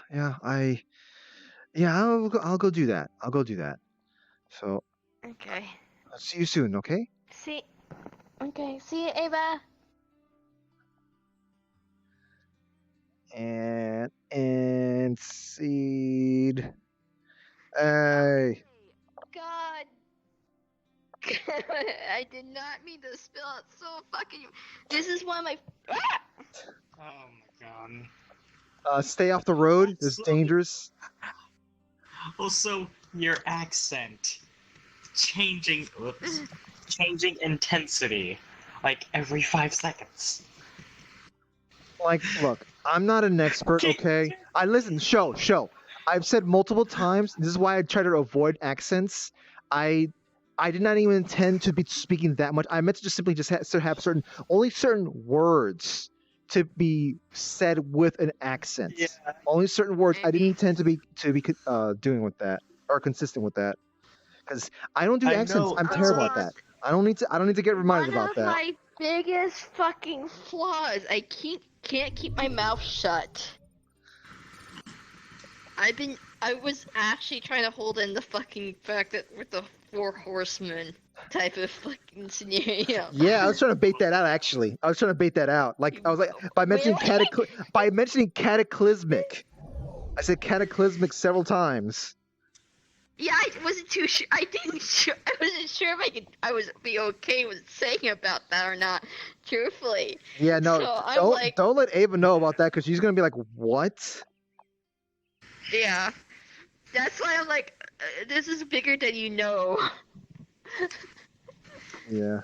go do that. I'll go do that. So Okay. I'll see you soon, okay? See. Okay. See you, Ava. And seed. Hey. God. I did not mean to spill it so fucking. This is one of my. Ah! Oh my god. Stay off the road. It's Also, dangerous. also your accent changing, oops, changing intensity like every 5 seconds. Like, look, I'm not an expert, Okay. okay? I listen, show. I've said multiple times, this is why I try to avoid accents. I I did not even intend to be speaking that much. I meant to just simply just have certain words to be said with an accent. Yeah, Only certain words. I didn't Maybe. intend to be doing with that or consistent with that because I don't do I accents. know. I'm It's terrible at Uh, that. I don't need to get reminded one about of that. my biggest fucking flaws. I can't keep my mouth shut. I was actually trying to hold in the fucking fact that with the four horsemen type of fucking scenario. Yeah, I was trying to bait that out. Actually, I was trying to bait that out. Like I was like Really? by mentioning cataclysmic. I said cataclysmic several times. Yeah, I wasn't too sure. I wasn't sure if I was be okay with saying about that or not. Truthfully. Yeah, no, So I'm like, don't let Ava know about that because she's gonna be like, "What?" yeah. That's why I'm like, this is bigger than you know. Yeah.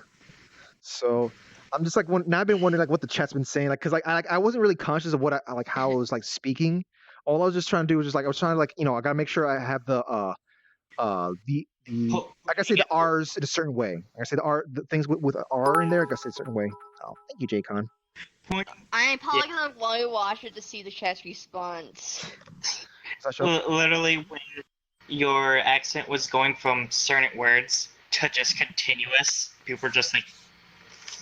So I'm just like, now I've been wondering like what the chat's been saying, like, cause I wasn't really conscious of what like how I was like speaking. All I was just trying to do was just like I was trying to like I gotta make sure I have the I gotta say the R's in a certain way. I gotta say the things with R in there. I gotta say a certain way. Oh, thank you, Jaycon. Point. I'm probably gonna want to watch it to see the chat's response. Does that show? Literally, when your accent was going from certain words to just continuous, people were just like,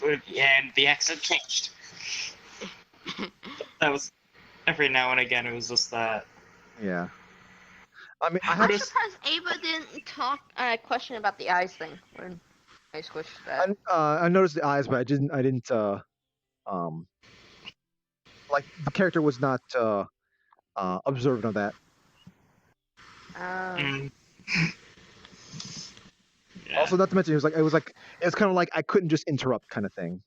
and the accent changed. That was every now and again. It was just that. Yeah. I mean, I'm surprised Ava didn't talk question about the eyes thing when I squished that. I noticed the eyes, but I didn't um like the character was not observant of that. Mm. Yeah. Also, not to mention, it was kind of like I couldn't just interrupt kind of thing.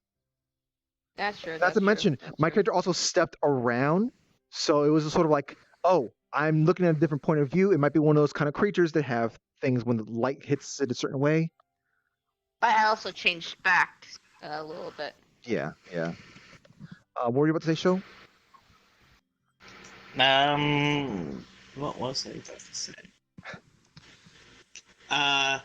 That's true. Not to mention, my character also stepped around, so it was sort of like, oh, I'm looking at a different point of view. It might be one of those kind of creatures that have things when the light hits it a certain way. But I also changed back a little bit. Yeah, yeah. What were you about to say, Show? What was I about to say? I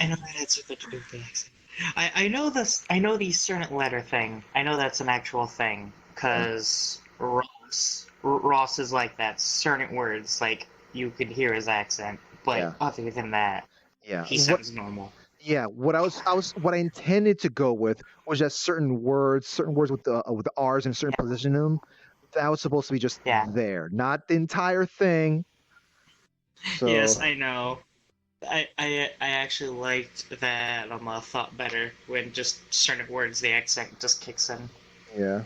know that it's with the accent. I know this. I know the certain letter thing. I know that's an actual thing because Ross is like that. Certain words, like you could hear his accent, but Yeah. other than that, Yeah. he sounds normal. Yeah, what what I intended to go with was just certain words with the R's in a certain position in them. That was supposed to be just there, not the entire thing. So Yes, I know. I actually liked that thought better when just certain words the accent just kicks in. yeah.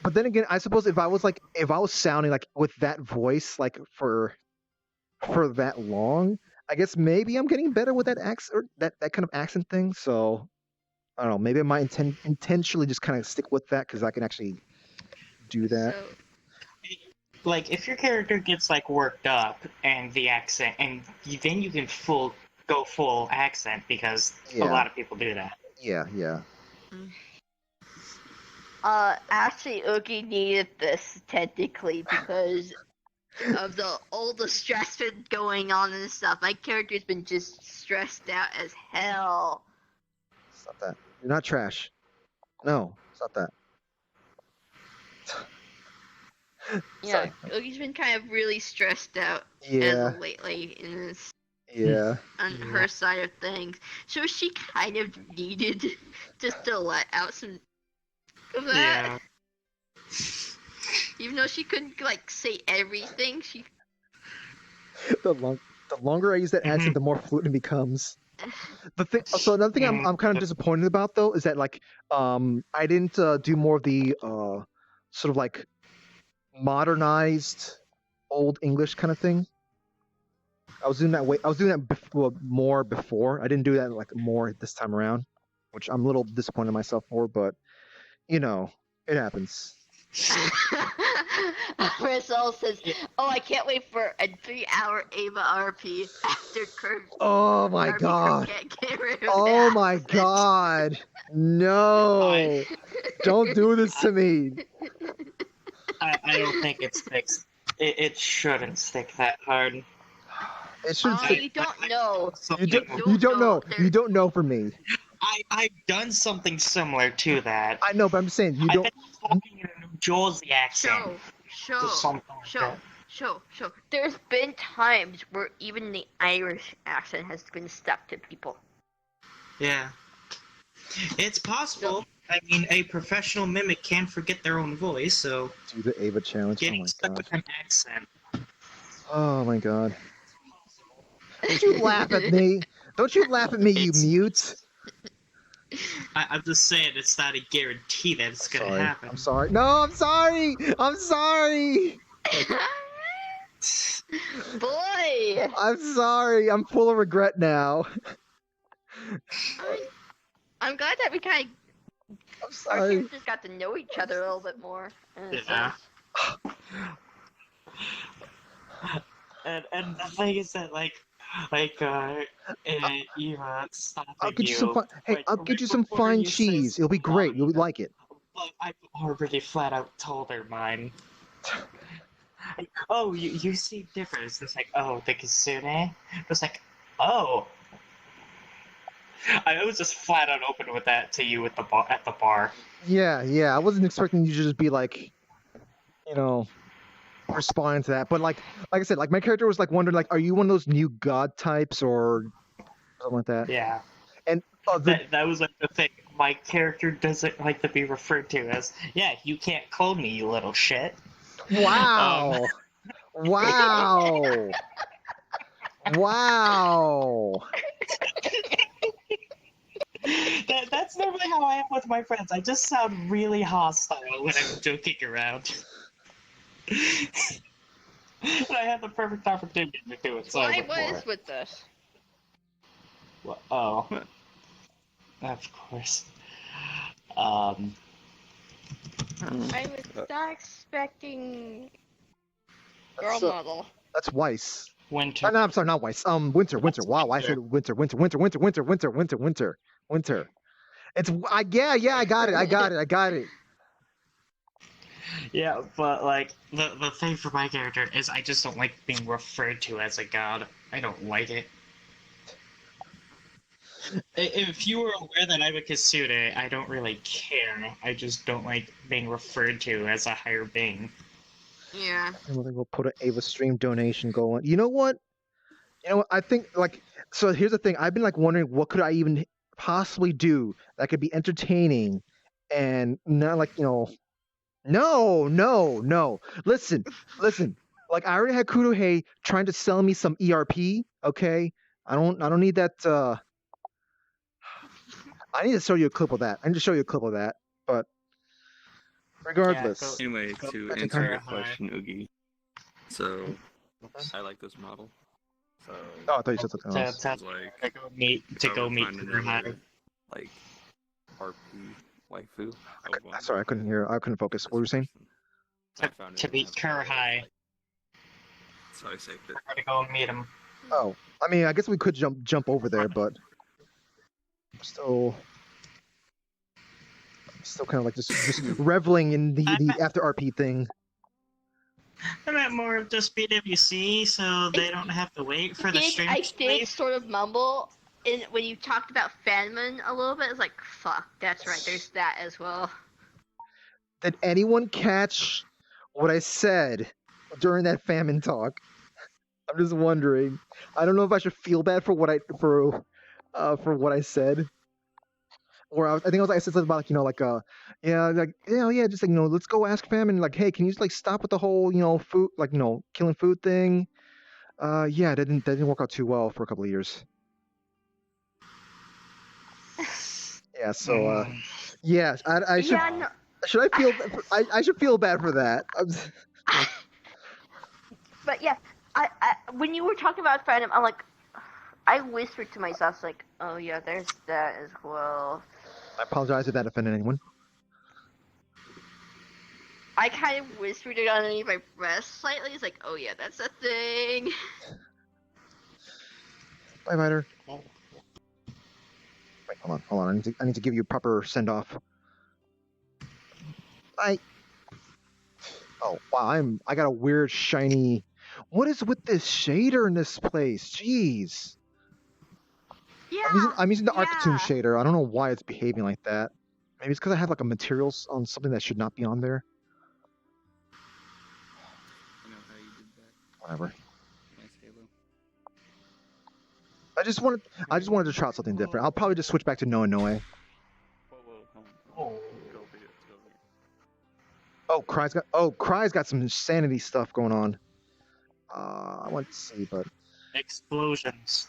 But then again, I suppose if I was sounding like with that voice like for that long, I guess maybe I'm getting better with that accent or that kind of accent thing. So I don't know. Maybe I might intentionally just kind of stick with that because I can actually do that. So, like if your character gets like worked up and the accent, and then you can go full accent because a lot of people do that. Yeah, yeah. Actually, Oogie needed this technically because of all the stress been going on and stuff. My character's been just stressed out as hell. Stop that. You're not trash. No, stop that. Yeah, Oogie's been kind of really stressed out as of lately in this. Yeah. On her side of things, so she kind of needed just to let out some of that. Yeah. Even though she couldn't like say everything, she. The longer I use that accent, the more fluent it becomes. So another thing I'm kind of disappointed about though is that like I didn't do more of the sort of like modernized old English kind of thing. I was doing that more before. I didn't do that like more this time around, which I'm a little disappointed in myself for. But you know, it happens. Marcel says, "Oh, I can't wait for a 3-hour Ava RP after Oh my RP god. get rid of Oh the my accent." god. No. Don't do this to me. I don't think it sticks. It shouldn't stick that hard. It shouldn't Oh, stick. you don't know. You don't don't know. know. You don't know for me. I've done something similar to that. I know, but I'm just saying you I don't. think I'm talking in a New Jersey accent. Just something like that. Show. There's been times where even the Irish accent has been stuck to people. Yeah. It's possible. I mean, a professional mimic can forget their own voice, so Do the Ava challenge. Oh getting my stuck god. with an accent. Oh my god. Don't you laugh at me. Don't you laugh at me, you It's- mute. I'm just saying, it's not a guarantee that it's gonna Sorry. happen. I'm sorry. No, I'm sorry. I'm sorry. Boy! I'm sorry. I'm full of regret now. I'm glad that we kind I'm of our sorry. characters got to know each other a little bit more. Yeah. And the thing is that Eva stopping I'll get you some fine. Hey, right, I'll get right you some before fine you say cheese. It'll be great. You'll something, like it. but I've already flat out told her mine. Like, oh, you see different. It's just like, oh, the Kitsune? It's like, oh. I was just flat out open with that to you at the bar. Yeah. I wasn't expecting you to just be like, you know, responding to that. But like I said, like my character was like wondering, like, are you one of those new god types or something like that? Yeah. And That was like the thing. My character doesn't like to be referred to as, yeah, you can't clone me, you little shit. wow, wow, wow. That's normally how I am with my friends. I just sound really hostile when I'm joking around. And I had the perfect opportunity to do it, so I went for was it. with this. Well, oh. Of course. I was not expecting girl That's, model. That's Weiss. Winter. No, I'm sorry, not Weiss. Winter. Wow, I said winter. It's yeah, I got it. Yeah, but like the thing for my character is I just don't like being referred to as a god. I don't like it. If you were aware that I'm a Kitsune, I don't really care. I just don't like being referred to as a higher being. Yeah. I think we'll put an Ava stream donation going. You know what? I think like so. Here's the thing. I've been like wondering what could I even possibly do that could be entertaining and not like No. Listen. Like I already had Kudohei trying to sell me some ERP. Okay, I don't need that. I need to show you a clip of that. But regardless, Anyway, to That's answer okay. your question, Oogie, so I like this model. So oh, I thought you said something else. it's like To go meet if I were to find Kurohei. another like RP waifu, I would want. Sorry, I couldn't hear. I couldn't focus. What were you saying? To meet Kurohei. So I saved it. To go meet him. Oh, I mean, I guess we could jump over there, but I'm still kind of like just reveling in the after RP thing. I meant more of just BWC, so they don't have to wait for the stream. I did sort of mumble when you talked about Fanman a little bit. It's like, fuck, that's right. There's that as well. Did anyone catch what I said during that famine talk? I'm just wondering. I don't know if I should feel bad for what I said. Or I think I said something about just like let's go ask famine, like, hey, can you just like stop with the whole food, like killing food thing. Yeah, that didn't work out too well for a couple of years. Yeah, so yeah, I should should I feel I should feel bad for that. But yeah, I when you were talking about Phantom, I'm like, I whispered to myself like, oh yeah, there's that as well. I apologize if that offended anyone. I kind of whispered it underneath my breath slightly. It's like, oh yeah, that's a thing. Bye, Vider. Oh. Wait, hold on. I need to give you a proper send off. Oh wow, I got a weird shiny. What is with this shader in this place? Jeez. Yeah. I'm using the Arcatoon yeah. shader. I don't know why it's behaving like that. Maybe it's because I have like a materials on something that should not be on there. I know how you did that. Whatever. Nice Halo. I just wanted to try out something different. I'll probably just switch back to Noe Noe. Whoa, hold on. Oh. Go over here. Let's go over here. Cry's got some insanity stuff going on. I want to see, but Explosions.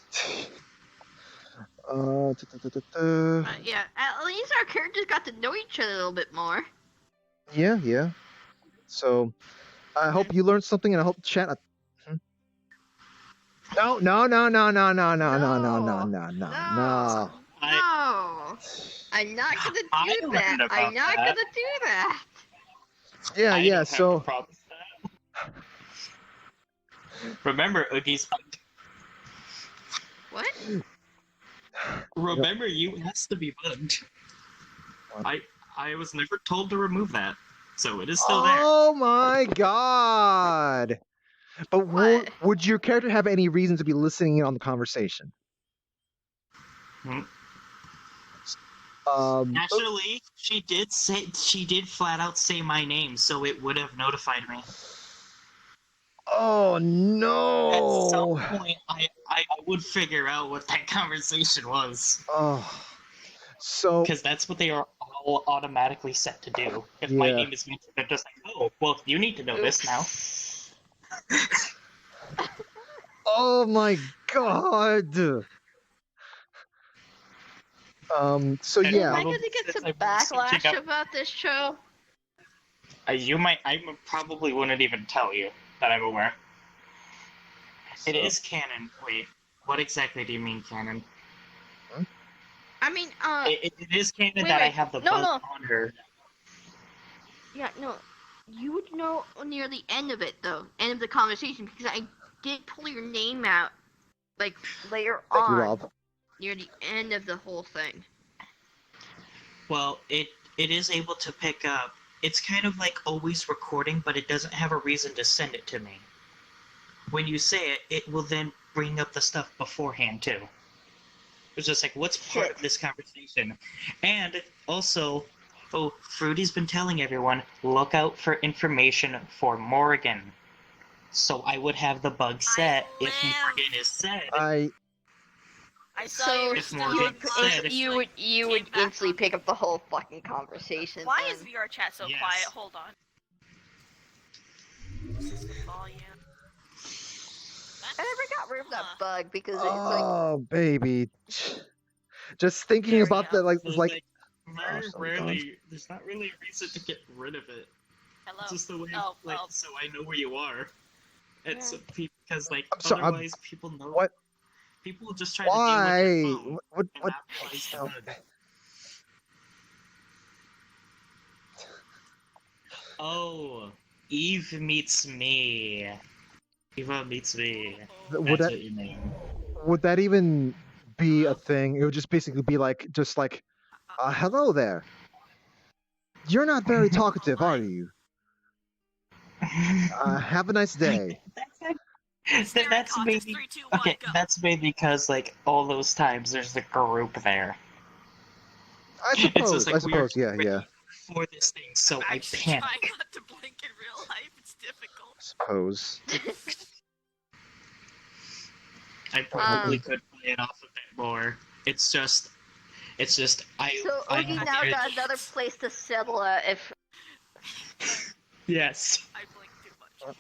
Yeah, at least our characters got to know each other a little bit more. Yeah. So I hope you learned something, and I hope the chat. No. No. No. No. I'm not gonna I do learned that. about I'm not that. gonna do that. Yeah. I don't have So a problem with that. Remember, Oogie's. What? Remember, you asked to be bugged. What? I was never told to remove that, so it is still Oh my god! But What? would your character have any reason to be listening in on the conversation? there. Um, Actually, she did flat out say my name, so it would have notified me. Oh At no! some point, I would figure out what that conversation was. Oh, so Because that's what they are all automatically set to do. If my Yeah. name is mentioned, they're just like, oh, well, you need to know this now. oh my god! So And yeah, Am I little gonna get since some I've been searching backlash up- about this show? I probably wouldn't even tell you that I'm aware. It So- is canon. Wait, what exactly do you mean canon? I mean, It is canon wait, that I wait. have the No, bug no. on her. yeah, no. You would know near the end of it, though. End of the conversation, because I did pull your name out, like, later thank you, on. Rob. Near the end of the whole thing. Well, it is able to pick up. It's kind of like always recording, but it doesn't have a reason to send it to me. When you say it, it will then bring up the stuff beforehand too. It's just like, what's part of this conversation? And also, Fruity's been telling everyone, look out for information for Morgan. So I would have the bug set if Morgan is said. I saw So you were If still Morgan online. said- It's you like, would came back instantly on. pick up the whole fucking conversation. Why then. is VR chat so Yes. quiet? Hold on. System volume. I never got rid of that bug because it's Oh baby, just thinking There we about go. that, like, There's very very rarely. There's not really a reason to get rid of it. Hello. It's just the way, Oh, like, well. so I know where you are. And so because, like, I'm sorry, otherwise people know. what? People will just try Why? to deal with your phone. What? and What? not realize the Oh. bug. Oh, Eve meets me. Eva meets me. Would That's that what you mean. would that even be a thing? It would just basically be like, hello there. You're not very talkative, are you? Have a nice day. Spirit That's contest, maybe 3, 2, 1, okay. go. That's maybe because, like, all those times there's the group there. I It's suppose. just like, we are Yeah. ready for this thing, so I'm I actually panic. trying not to blink in real life. It's difficult. Suppose. I probably could play it off a bit more. It's just I. So I Oogie know now there- got another place to settle if Yes, I blink too much.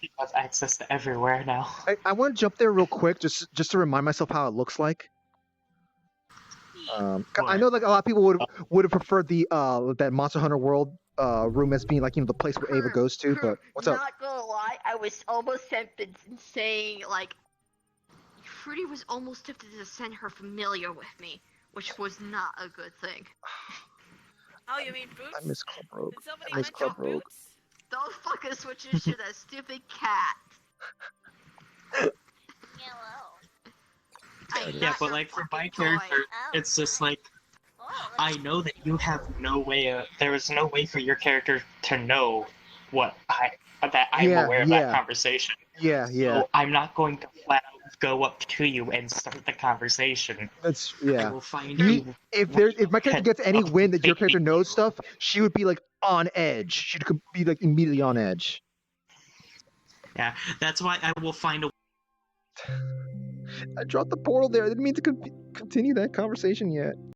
you have access to everywhere now. I want to jump there real quick, just to remind myself how it looks like. I know, like, a lot of people would have preferred the that Monster Hunter World room as being, like, the place where Ava goes to. But what's up? Not gonna lie, I was almost tempted in saying, like, Fruity was almost tempted to send her familiar with me, which was not a good thing. Oh, you mean boots? I miss Club Rogue. Did somebody I miss mention Club Rogue. boots? Don't fucking switch your shit, that stupid cat. Yellow. I'm Yeah, not but your like for my fucking toy. character, Oh, it's just like oh, I know that you have no way. There is no way for your character to know what that I'm Yeah, aware of that yeah. conversation. Yeah, yeah. So I'm not going to flat out go up to you and start the conversation. That's I yeah. will find You, you. if my character gets any wind that your character knows stuff, she would be like on edge. She'd be like immediately on edge. Yeah, that's why I will find a. I dropped the portal there. I didn't mean to continue that conversation yet.